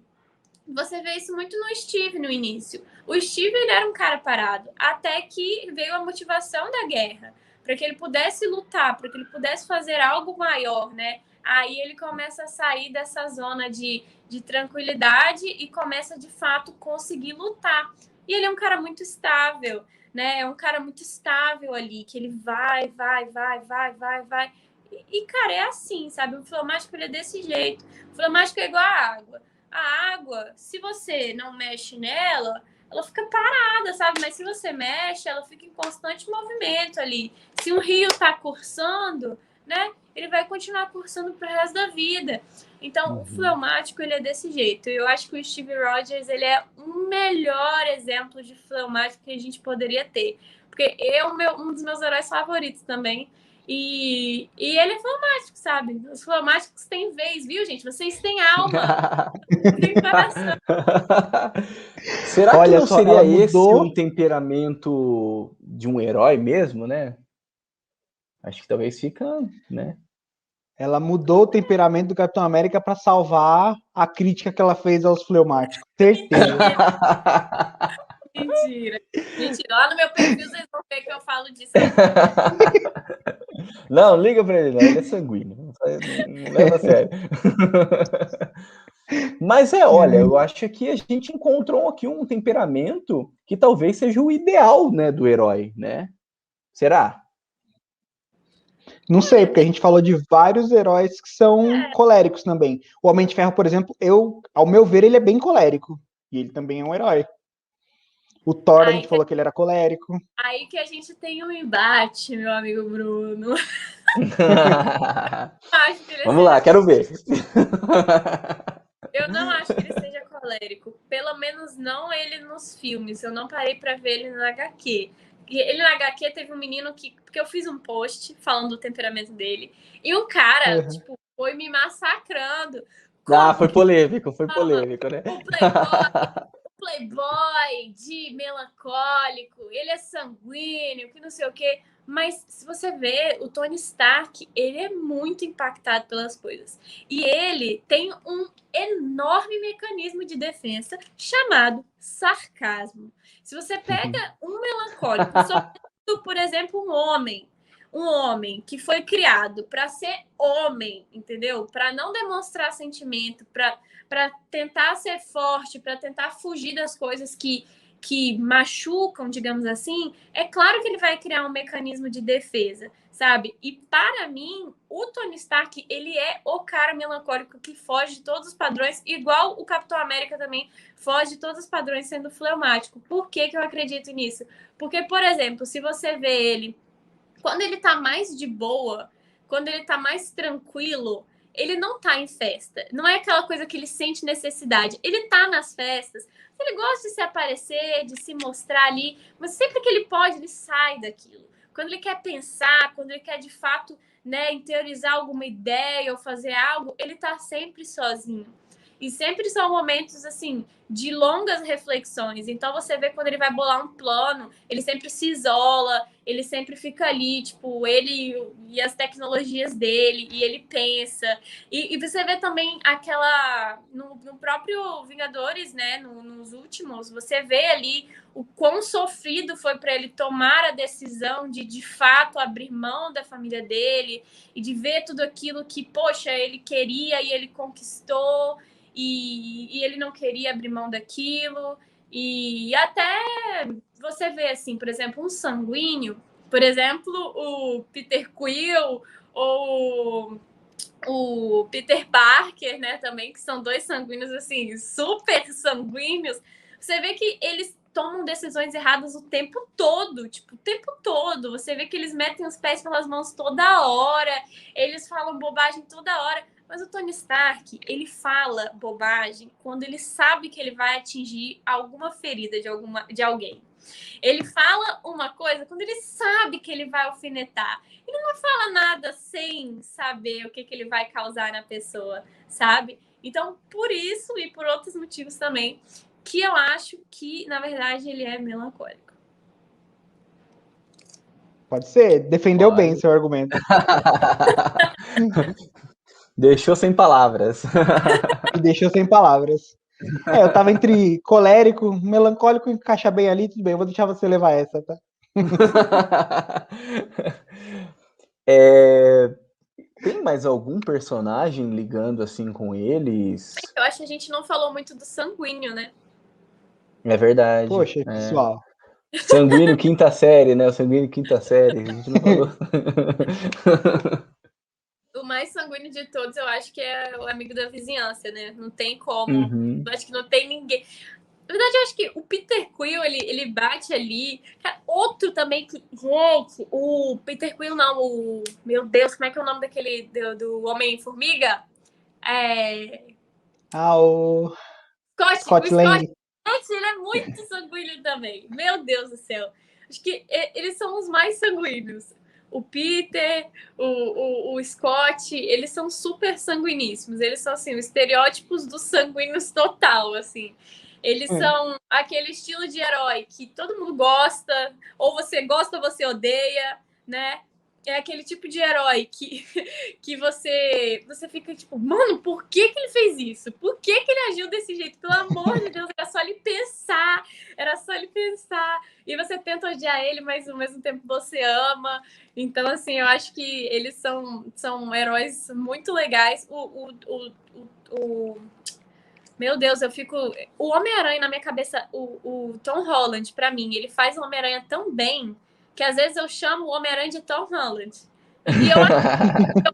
Você vê isso muito no Steve no início. O Steve ele era um cara parado, até que veio a motivação da guerra, para que ele pudesse lutar, para que ele pudesse fazer algo maior, né? Aí ele começa a sair dessa zona de tranquilidade e começa, de fato, conseguir lutar. E ele é um cara muito estável, né? É um cara muito estável ali, que ele vai. Cara, é assim, sabe? O fleumático ele é desse jeito. O fleumático é igual a água. A água, se você não mexe nela, ela fica parada, sabe? Mas se você mexe, ela fica em constante movimento ali. Se um rio tá cursando, né? Ele vai continuar cursando pro resto da vida. Então, o fleumático, ele é desse jeito. Eu acho que o Steve Rogers, ele é um melhor exemplo de fleumático que a gente poderia ter. Porque um dos meus heróis favoritos também. E ele é fleumático, sabe? Os fleumáticos têm vez, viu, gente? Vocês têm alma. Tem coração. Será Olha que não só, seria ela esse mudou. um temperamento de um herói mesmo, né? Acho que talvez fica, né? Ela mudou o temperamento do Capitão América para salvar a crítica que ela fez aos fleumáticos. Certeza. Mentira. Lá no meu perfil vocês vão ver que eu falo disso. Não, liga pra ele, não. Ele é sanguíneo. Não leva a sério. Mas olha, eu acho que a gente encontrou aqui um temperamento que talvez seja o ideal, né, do herói, né? Será? Não sei, porque a gente falou de vários heróis que são coléricos também. O Homem de Ferro, por exemplo, ao meu ver, ele é bem colérico. E ele também é um herói. O Thor, a gente falou que ele era colérico. Aí que a gente tem um embate, meu amigo Bruno. Vamos lá, quero ver. Eu não acho que ele seja colérico. Pelo menos não ele nos filmes. Eu não parei pra ver ele no HQ. Ele no HQ teve um menino porque eu fiz um post falando do temperamento dele. E um cara, tipo, foi me massacrando. Foi polêmico, né? O playboy de melancólico, ele é sanguíneo, que não sei o quê. Mas se você vê, o Tony Stark, ele é muito impactado pelas coisas. E ele tem um enorme mecanismo de defesa chamado sarcasmo. Se você pega um melancólico, por exemplo, um homem que foi criado para ser homem, entendeu? Para não demonstrar sentimento, para tentar ser forte, para tentar fugir das coisas que machucam, digamos assim, é claro que ele vai criar um mecanismo de defesa, sabe? E para mim, o Tony Stark, ele é o cara melancólico que foge de todos os padrões, igual o Capitão América também foge de todos os padrões sendo fleumático. Por que eu acredito nisso? Porque, por exemplo, se você vê ele, quando ele tá mais de boa, quando ele tá mais tranquilo, ele não tá em festa. Não é aquela coisa que ele sente necessidade. Ele tá nas festas, ele gosta de se aparecer, de se mostrar ali, mas sempre que ele pode, ele sai daquilo. Quando ele quer pensar, quando ele quer de fato, né, interiorizar alguma ideia ou fazer algo, ele tá sempre sozinho. E sempre são momentos, assim, de longas reflexões. Então, você vê quando ele vai bolar um plano, ele sempre se isola, ele sempre fica ali, tipo, ele e as tecnologias dele, e ele pensa. E você vê também aquela... No próprio Vingadores, né, nos últimos, você vê ali o quão sofrido foi para ele tomar a decisão de fato, abrir mão da família dele e de ver tudo aquilo que, poxa, ele queria e ele conquistou. E ele não queria abrir mão daquilo. E até você vê, assim, por exemplo, um sanguíneo, por exemplo, o Peter Quill ou o Peter Parker, né, também, que são dois sanguíneos, assim, super sanguíneos. Você vê que eles tomam decisões erradas o tempo todo, tipo, o tempo todo. Você vê que eles metem os pés pelas mãos toda hora, eles falam bobagem toda hora. Mas o Tony Stark, ele fala bobagem quando ele sabe que ele vai atingir alguma ferida de alguém. Ele fala uma coisa quando ele sabe que ele vai alfinetar. Ele não fala nada sem saber o que ele vai causar na pessoa, sabe? Então, por isso e por outros motivos também, que eu acho que, na verdade, ele é melancólico. Pode ser, defendeu bem seu argumento. Deixou sem palavras. Me deixou sem palavras. Eu tava entre colérico, melancólico, encaixa bem ali, tudo bem, eu vou deixar você levar essa, tá? Tem mais algum personagem ligando assim com eles? Eu acho que a gente não falou muito do sanguíneo, né? É verdade. Poxa, pessoal. Sanguíneo quinta série, né? O sanguíneo quinta série. A gente não falou. O mais sanguíneo de todos, eu acho que é o amigo da vizinhança, né? Não tem como. Uhum. Eu acho que não tem ninguém. Na verdade, eu acho que o Peter Quill, ele bate ali. Outro também que... Gente, o Peter Quill não, meu Deus, como é que é o nome daquele... Do Homem-Formiga? O... Scott Lang. Gente, ele é muito sanguíneo também. Meu Deus do céu. Acho que eles são os mais sanguíneos. O Peter, o Scott, eles são super sanguiníssimos. Eles são, assim, os estereótipos dos sanguíneos total, assim. Eles são aquele estilo de herói que todo mundo gosta, ou você gosta ou você odeia, né? É aquele tipo de herói que você fica tipo, mano, por que ele fez isso? Por que ele agiu desse jeito? Pelo amor de Deus, era só ele pensar. Era só ele pensar. E você tenta odiar ele, mas ao mesmo tempo você ama. Então, assim, eu acho que eles são heróis muito legais. Meu Deus, eu fico... O Homem-Aranha, na minha cabeça, o Tom Holland, pra mim, ele faz o Homem-Aranha tão bem que às vezes eu chamo o Homem-Aranha de Tom Holland. E eu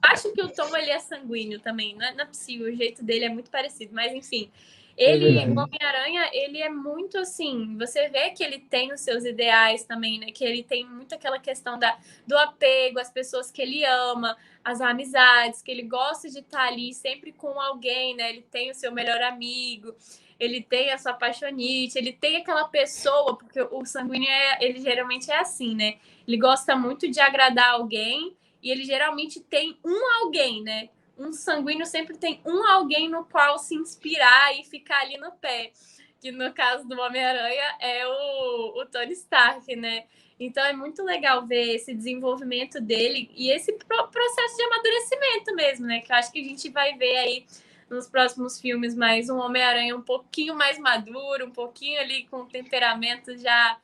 acho que o Tom, ele é sanguíneo também. Não é possível, o jeito dele é muito parecido. Mas, enfim, o Homem-Aranha, ele é muito assim... Você vê que ele tem os seus ideais também, né? Que ele tem muito aquela questão do apego às pessoas que ele ama, as amizades, que ele gosta de estar ali sempre com alguém, né? Ele tem o seu melhor amigo, ele tem a sua apaixonite, ele tem aquela pessoa, porque o sanguíneo, ele geralmente é assim, né? Ele gosta muito de agradar alguém e ele geralmente tem um alguém, né? Um sanguíneo sempre tem um alguém no qual se inspirar e ficar ali no pé. Que no caso do Homem-Aranha é o Tony Stark, né? Então é muito legal ver esse desenvolvimento dele e esse processo de amadurecimento mesmo, né? Que eu acho que a gente vai ver aí nos próximos filmes mais um Homem-Aranha um pouquinho mais maduro, um pouquinho ali com temperamento já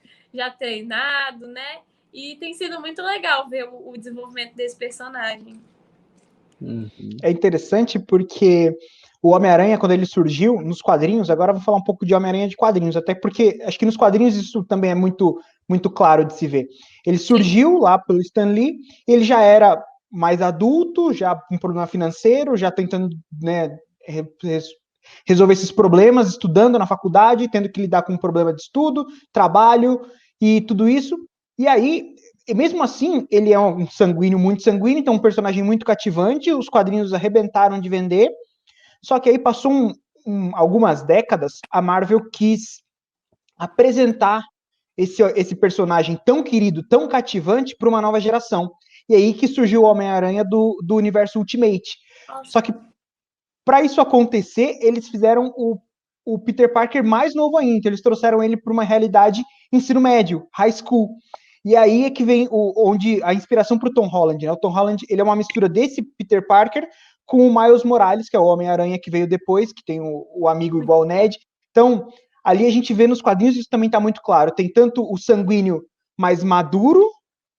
treinado, né? E tem sido muito legal ver o desenvolvimento desse personagem. É interessante porque o Homem-Aranha, quando ele surgiu nos quadrinhos, agora eu vou falar um pouco de Homem-Aranha de quadrinhos, até porque acho que nos quadrinhos isso também é muito, muito claro de se ver. Ele surgiu lá pelo Stan Lee, ele já era mais adulto, já com problema financeiro, já tentando, né, resolver esses problemas, estudando na faculdade, tendo que lidar com um problema de estudo, trabalho e tudo isso. E aí e mesmo assim, ele é um sanguíneo, muito sanguíneo, então um personagem muito cativante, os quadrinhos arrebentaram de vender, só que aí passou algumas décadas, a Marvel quis apresentar esse personagem tão querido, tão cativante, para uma nova geração. E aí que surgiu o Homem-Aranha do universo Ultimate. Nossa. Só que, para isso acontecer, eles fizeram o Peter Parker mais novo ainda. Então, eles trouxeram ele para uma realidade ensino médio, high school. E aí é que vem onde a inspiração para o Tom Holland. Né? O Tom Holland ele é uma mistura desse Peter Parker com o Miles Morales, que é o Homem-Aranha que veio depois, que tem o amigo igual o Ned. Então, ali a gente vê nos quadrinhos, isso também está muito claro. Tem tanto o sanguíneo mais maduro,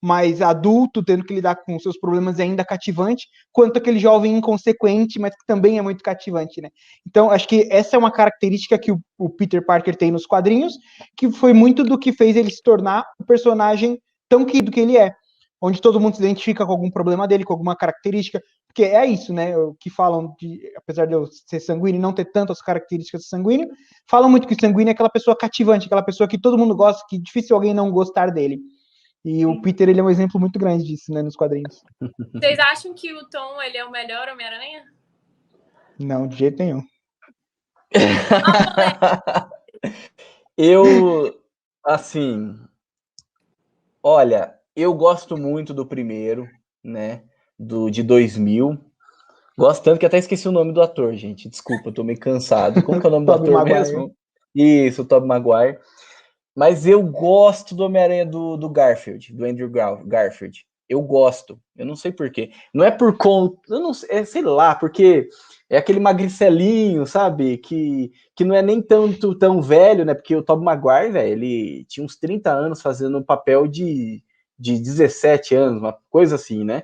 mais adulto, tendo que lidar com seus problemas e ainda cativante, quanto aquele jovem inconsequente, mas que também é muito cativante, né? Então, acho que essa é uma característica que o Peter Parker tem nos quadrinhos, que foi muito do que fez ele se tornar o personagem tão querido que ele é, onde todo mundo se identifica com algum problema dele, com alguma característica, porque é isso, né? O que falam, apesar de eu ser sanguíneo e não ter tantas características de sanguíneo, falam muito que o sanguíneo é aquela pessoa cativante, aquela pessoa que todo mundo gosta, que é difícil alguém não gostar dele. E o Peter, ele é um exemplo muito grande disso, né, nos quadrinhos. Vocês acham que o Tom, ele é o melhor Homem-Aranha? Não, de jeito nenhum. Eu, assim, olha, eu gosto muito do primeiro, né, de 2000. Gosto tanto que até esqueci o nome do ator, gente. Desculpa, eu tô meio cansado. Como que é o nome do Tobey ator Maguire. mesmo? Isso, o Tobey Maguire. Mas eu gosto do Homem-Aranha do Garfield, do Andrew Garfield. Eu gosto. Eu não sei porquê. Não é por conta. Eu não sei, sei lá, porque é aquele magricelinho, sabe? Que não é nem tanto tão velho, né? Porque o Tobey Maguire, velho, ele tinha uns 30 anos fazendo um papel de 17 anos, uma coisa assim, né?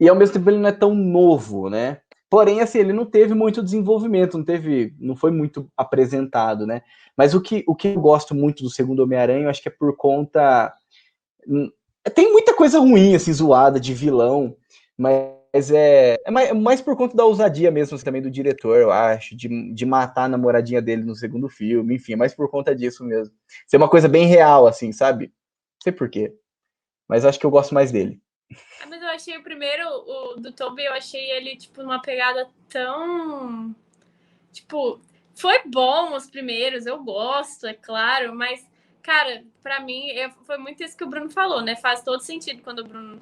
E ao mesmo tempo ele não é tão novo, né? Porém, assim, ele não teve muito desenvolvimento, não foi muito apresentado, né? Mas o que eu gosto muito do segundo Homem-Aranha, eu acho que é por conta. Tem muita coisa ruim, assim, zoada, de vilão, mas é mais por conta da ousadia mesmo, assim, também do diretor, eu acho, de matar a namoradinha dele no segundo filme, enfim, é mais por conta disso mesmo. Ser uma coisa bem real, assim, sabe? Não sei porquê, mas acho que eu gosto mais dele. Mas eu achei o primeiro, o do Tobey, eu achei ele, tipo, numa pegada tão... Tipo, foi bom os primeiros, eu gosto, é claro, mas, cara, pra mim, foi muito isso que o Bruno falou, né? Faz todo sentido quando o Bruno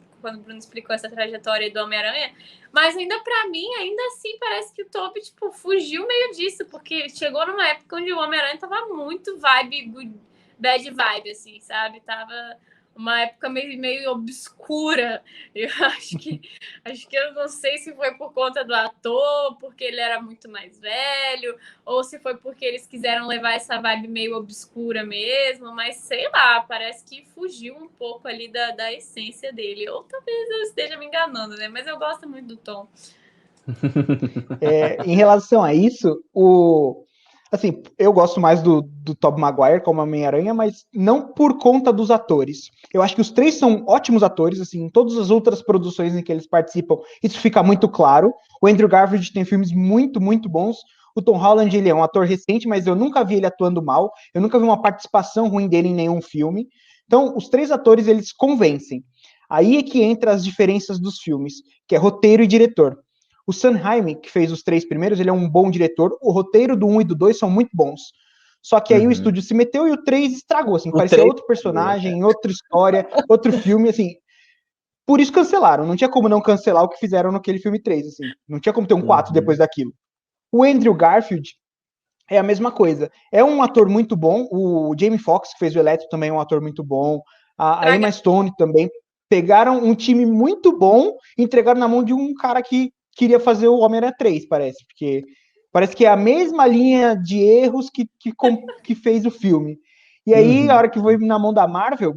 explicou essa trajetória do Homem-Aranha, mas ainda pra mim, ainda assim, parece que o Tobey, tipo, fugiu meio disso, porque chegou numa época onde o Homem-Aranha tava muito bad vibe, assim, sabe? Tava uma época meio obscura. Eu acho que eu não sei se foi por conta do ator, porque ele era muito mais velho, ou se foi porque eles quiseram levar essa vibe meio obscura mesmo, mas sei lá, parece que fugiu um pouco ali da essência dele. Ou talvez eu esteja me enganando, né? Mas eu gosto muito do Tom. Em relação a isso, assim, eu gosto mais do Tobey Maguire como Homem-Aranha, mas não por conta dos atores. Eu acho que os três são ótimos atores, assim, em todas as outras produções em que eles participam, isso fica muito claro. O Andrew Garfield tem filmes muito, muito bons. O Tom Holland, ele é um ator recente, mas eu nunca vi ele atuando mal. Eu nunca vi uma participação ruim dele em nenhum filme. Então, os três atores, eles convencem. Aí é que entra as diferenças dos filmes, que é roteiro e diretor. O Sam Raimi, que fez os três primeiros, ele é um bom diretor. O roteiro do 1 e do 2 são muito bons. Só que aí o estúdio se meteu e o 3 estragou, assim, parecia outro personagem, outra história, outro filme, assim. Por isso cancelaram. Não tinha como não cancelar o que fizeram naquele filme 3, assim. Não tinha como ter um 4 depois daquilo. O Andrew Garfield é a mesma coisa. É um ator muito bom. O Jamie Foxx, que fez o Electro, também é um ator muito bom. A Emma Stone também. Pegaram um time muito bom e entregaram na mão de um cara que queria fazer o Homem-Aranha 3, parece. Porque parece que é a mesma linha de erros que fez o filme. E aí, a hora que foi na mão da Marvel,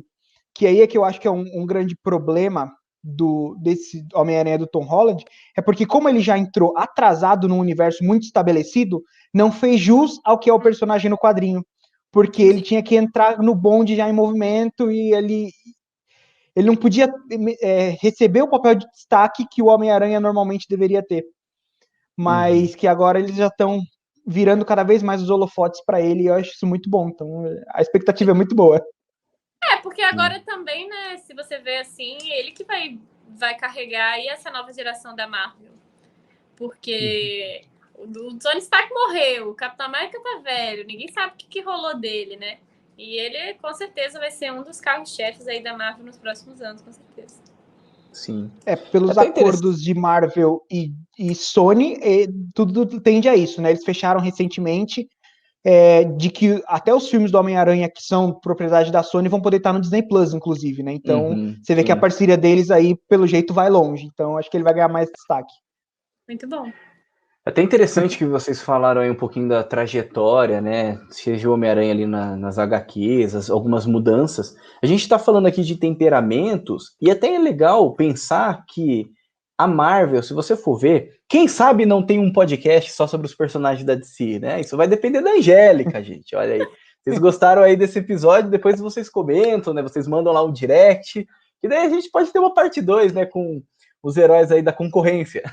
que aí é que eu acho que é um grande problema desse Homem-Aranha do Tom Holland, é porque como ele já entrou atrasado num universo muito estabelecido, não fez jus ao que é o personagem no quadrinho. Porque ele tinha que entrar no bonde já em movimento e ele não podia receber o papel de destaque que o Homem-Aranha normalmente deveria ter. Mas que agora eles já estão virando cada vez mais os holofotes para ele e eu acho isso muito bom. Então a expectativa é muito boa. Porque agora também, né, se você vê ver assim, ele que vai carregar aí essa nova geração da Marvel. Porque o Tony Stark morreu, o Capitão América tá velho, ninguém sabe o que rolou dele, né? E ele, com certeza, vai ser um dos carros-chefes aí da Marvel nos próximos anos, com certeza. Sim. Pelos acordos de Marvel e Sony, tudo tende a isso, né? Eles fecharam recentemente de que até os filmes do Homem-Aranha, que são propriedade da Sony, vão poder estar no Disney Plus, inclusive, né? Então, você vê que a parceria deles aí, pelo jeito, vai longe. Então, acho que ele vai ganhar mais destaque. Muito bom. Até interessante que vocês falaram aí um pouquinho da trajetória, né? Seja o Homem-Aranha ali nas HQs, algumas mudanças. A gente está falando aqui de temperamentos, e até é legal pensar que a Marvel, se você for ver, quem sabe não tem um podcast só sobre os personagens da DC, né? Isso vai depender da Angélica, gente. Olha aí. Vocês gostaram aí desse episódio? Depois vocês comentam, né? Vocês mandam lá um direct, e daí a gente pode ter uma parte 2, né? Com os heróis aí da concorrência.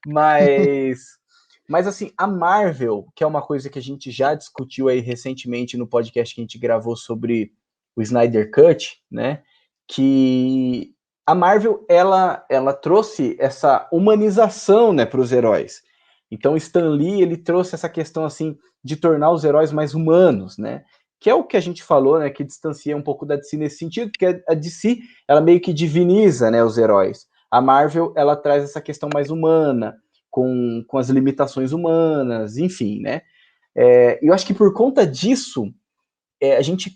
Mas assim, a Marvel, que é uma coisa que a gente já discutiu aí recentemente no podcast que a gente gravou sobre o Snyder Cut, né? Que a Marvel, ela trouxe essa humanização, né, para os heróis. Então, Stan Lee, ele trouxe essa questão, assim, de tornar os heróis mais humanos, né? Que é o que a gente falou, né, que distancia um pouco da DC nesse sentido, porque a DC, ela meio que diviniza, né, os heróis. A Marvel, ela traz essa questão mais humana, com as limitações humanas, enfim, né? E eu acho que por conta disso,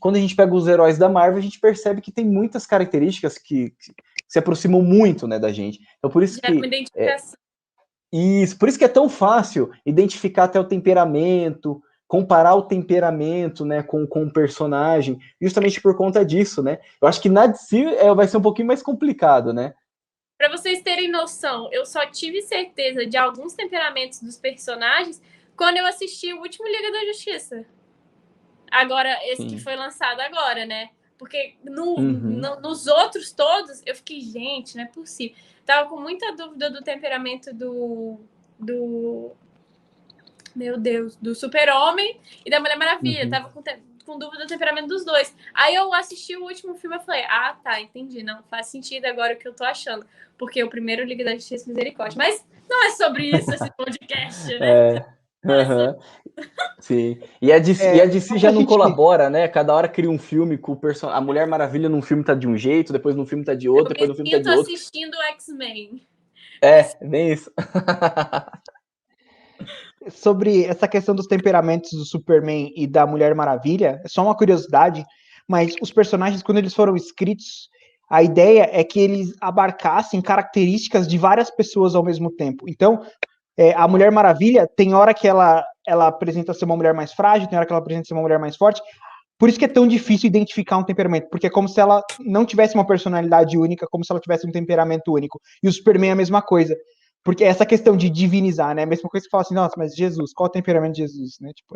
quando a gente pega os heróis da Marvel, a gente percebe que tem muitas características que se aproximam muito, né, da gente. Então, por isso uma identificação. Por isso que é tão fácil identificar até o temperamento, comparar o temperamento, né, com o personagem, justamente por conta disso, né? Eu acho que na DC vai ser um pouquinho mais complicado, né? Para vocês terem noção, eu só tive certeza de alguns temperamentos dos personagens quando eu assisti o último Liga da Justiça. Agora, esse que foi lançado agora, né? Porque nos outros todos, eu fiquei, gente, não é possível. Tava com muita dúvida do temperamento do meu Deus, do Super-Homem e da Mulher Maravilha. Tava com dúvida do temperamento dos dois. Aí eu assisti o último filme e falei, tá, entendi. Não, faz sentido agora o que eu tô achando. Porque o primeiro Liga da Justiça Misericórdia. Mas não é sobre isso esse podcast, né? Sim. E a DC já não colabora, né? Cada hora cria um filme com o personagem. A Mulher Maravilha num filme tá de um jeito, depois num filme tá de outro, depois no filme tá de outro. Eu assistindo o X-Men. Nem isso. Sobre essa questão dos temperamentos do Superman e da Mulher Maravilha, é só uma curiosidade, mas os personagens, quando eles foram escritos, a ideia é que eles abarcassem características de várias pessoas ao mesmo tempo. Então, a Mulher Maravilha, tem hora que ela apresenta ser uma mulher mais frágil, tem hora que ela apresenta ser uma mulher mais forte. Por isso que é tão difícil identificar um temperamento, porque é como se ela não tivesse uma personalidade única, como se ela tivesse um temperamento único. E o Superman é a mesma coisa. Porque essa questão de divinizar, né? A mesma coisa que fala assim, nossa, mas Jesus, qual é o temperamento de Jesus, né? Tipo,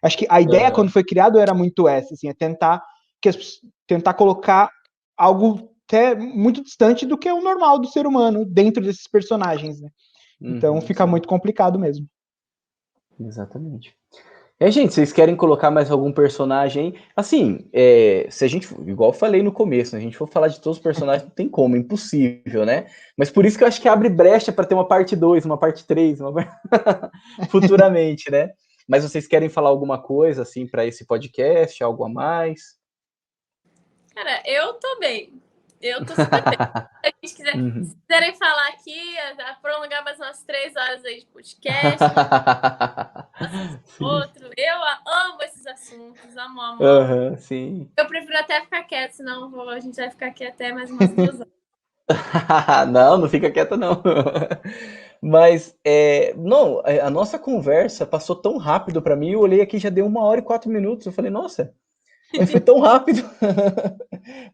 acho que a ideia, quando foi criado, era muito essa, assim, tentar colocar algo até muito distante do que é o normal do ser humano dentro desses personagens, né? Então fica muito complicado mesmo. Exatamente. Gente, vocês querem colocar mais algum personagem? Assim, se a gente, igual eu falei no começo, a gente for falar de todos os personagens, não tem como, é impossível, né? Mas por isso que eu acho que abre brecha para ter uma parte 2, uma parte 3, futuramente, né? Mas vocês querem falar alguma coisa, assim, para esse podcast, algo a mais? Cara, eu tô bem. Eu tô super bem. Se quiserem falar aqui, prolongar mais umas 3 horas aí de podcast. Outro. Eu amo esses assuntos, amo. Sim. Eu prefiro até ficar quieto, senão a gente vai ficar aqui até mais umas 2 horas. Não fica quieta, não. Mas, não, a nossa conversa passou tão rápido para mim, eu olhei aqui, já deu 1 hora e 4 minutos, eu falei, nossa, mas foi tão rápido.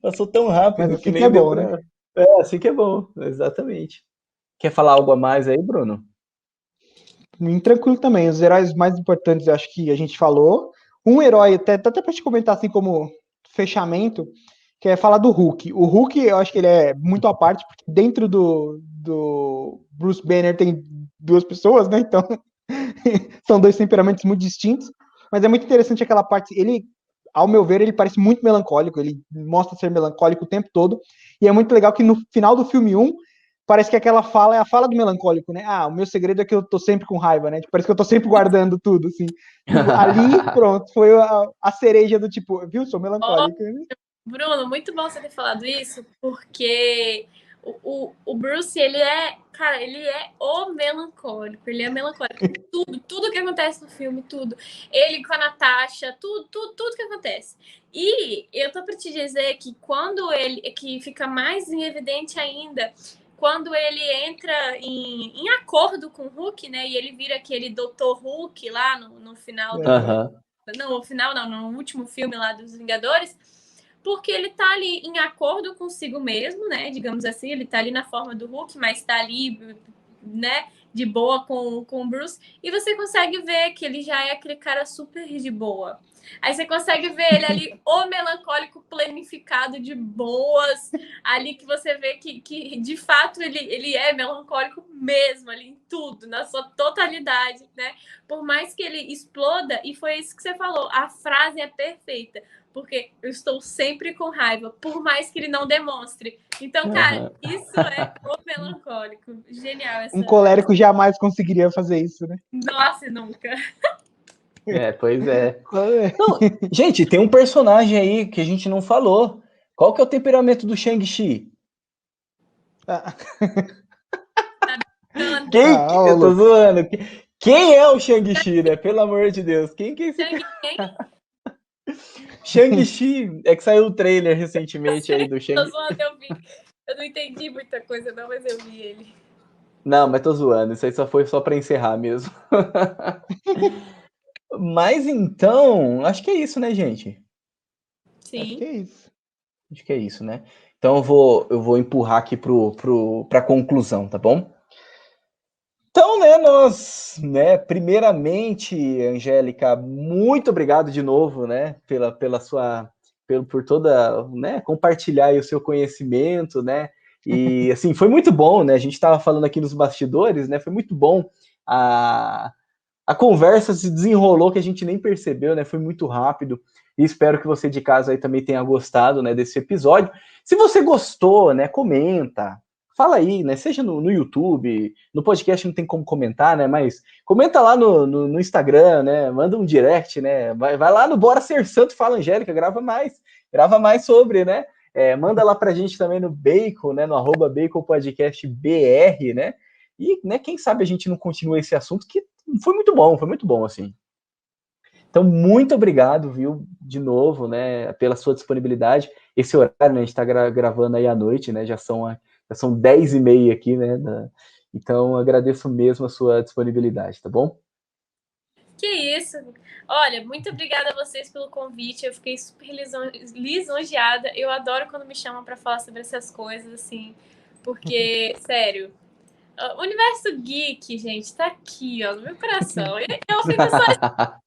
Passou tão rápido. Mas assim que é bom, né? Assim que é bom, exatamente. Quer falar algo a mais aí, Bruno? Muito tranquilo também. Os heróis mais importantes, eu acho que a gente falou. Um herói, até pra te comentar assim como fechamento, que é falar do Hulk. O Hulk, eu acho que ele é muito à parte, porque dentro do Bruce Banner tem 2 pessoas, né? Então, são 2 temperamentos muito distintos. Mas é muito interessante aquela parte. Ele ao meu ver, ele parece muito melancólico, ele mostra ser melancólico o tempo todo, e é muito legal que no final do filme 1, parece que aquela fala é a fala do melancólico, né? Ah, o meu segredo é que eu tô sempre com raiva, né? Parece que eu tô sempre guardando tudo, assim. Tipo, ali, pronto, foi a cereja do tipo, viu, sou melancólico. Bruno, muito bom você ter falado isso, porque o Bruce, ele é, cara, ele é o melancólico, ele é melancólico. Tudo que acontece no filme, tudo. Ele com a Natasha, tudo que acontece. E eu tô pra te dizer que quando que fica mais em evidente ainda, quando ele entra em acordo com o Hulk, né, e ele vira aquele Dr. Hulk lá no final do... Não, no final não, no último filme lá dos Vingadores, porque ele tá ali em acordo consigo mesmo, né? Digamos assim, ele tá ali na forma do Hulk, mas tá ali, né? De boa com o Bruce. E você consegue ver que ele já é aquele cara super de boa. Aí você consegue ver ele ali, o melancólico planificado de boas, ali que você vê que de fato ele é melancólico mesmo, ali em tudo, na sua totalidade, né? Por mais que ele exploda, e foi isso que você falou, a frase é perfeita. Porque eu estou sempre com raiva, por mais que ele não demonstre. Então, cara, isso é o melancólico. Genial. Um colérico jamais conseguiria fazer isso, né? Nossa, nunca. Pois é. Não, gente, tem um personagem aí que a gente não falou. Qual que é o temperamento do Shang-Chi? Eu tô zoando. Quem é o Shang-Chi, né? Pelo amor de Deus. Quem é esse cara? Shang-Chi, é que saiu o trailer recentemente aí do Shang-Chi. Tô zoando, eu vi. Eu não entendi muita coisa não, mas eu vi ele. Não, mas tô zoando, isso aí só foi só pra encerrar mesmo. Mas então, acho que é isso, né, gente? Sim. Acho que é isso. Acho que é isso, né? Então eu vou empurrar aqui pra conclusão, tá bom? Então, né, nós, né, primeiramente, Angélica, muito obrigado de novo, né, por toda, né, compartilhar aí o seu conhecimento, né, e, assim, foi muito bom, né, a gente estava falando aqui nos bastidores, né, foi muito bom, a conversa se desenrolou que a gente nem percebeu, né, foi muito rápido, e espero que você de casa aí também tenha gostado, né, desse episódio. Se você gostou, né, comenta, fala aí, né? Seja no YouTube, no podcast não tem como comentar, né? Mas comenta lá no Instagram, né? Manda um direct, né? Vai lá no Bora Ser Santo, fala Angélica, grava mais sobre, né? Manda lá pra gente também no Bacon, né? No @BaconPodcastBR, né? E, né, quem sabe a gente não continua esse assunto, que foi muito bom, assim. Então, muito obrigado, viu, de novo, né, pela sua disponibilidade. Esse horário, né, a gente tá gravando aí à noite, né? Já são 10h30 aqui, né? Então, agradeço mesmo a sua disponibilidade, tá bom? Que isso. Olha, muito obrigada a vocês pelo convite. Eu fiquei super lisonjeada. Eu adoro quando me chamam para falar sobre essas coisas, assim, porque, sério, o universo geek, gente, tá aqui, ó, no meu coração. Eu fico só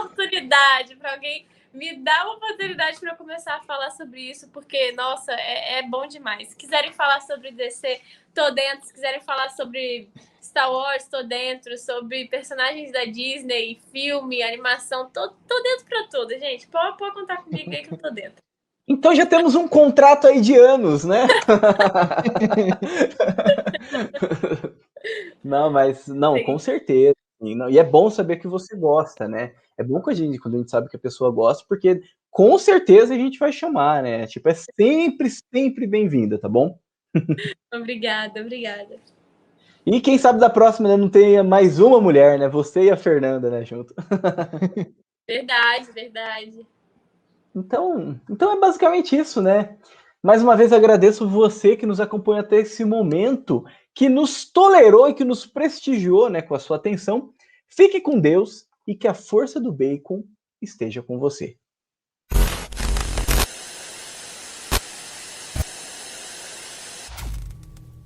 oportunidade para alguém me dar uma oportunidade para eu começar a falar sobre isso, porque, nossa, é bom demais. Se quiserem falar sobre DC, tô dentro. Se quiserem falar sobre Star Wars, tô dentro. Sobre personagens da Disney, filme, animação, tô dentro para tudo, gente. Pode contar comigo aí que eu tô dentro. Então já temos um contrato aí de anos, né? Não, mas não, com certeza. E é bom saber que você gosta, né? É bom quando a gente sabe que a pessoa gosta, porque com certeza a gente vai chamar, né? Tipo, é sempre bem-vinda, tá bom? Obrigada. E quem sabe da próxima, né, não tenha mais uma mulher, né? Você e a Fernanda, né, junto. Verdade. Então é basicamente isso, né? Mais uma vez agradeço você que nos acompanha até esse momento, que nos tolerou e que nos prestigiou, né, com a sua atenção. Fique com Deus e que a força do bacon esteja com você.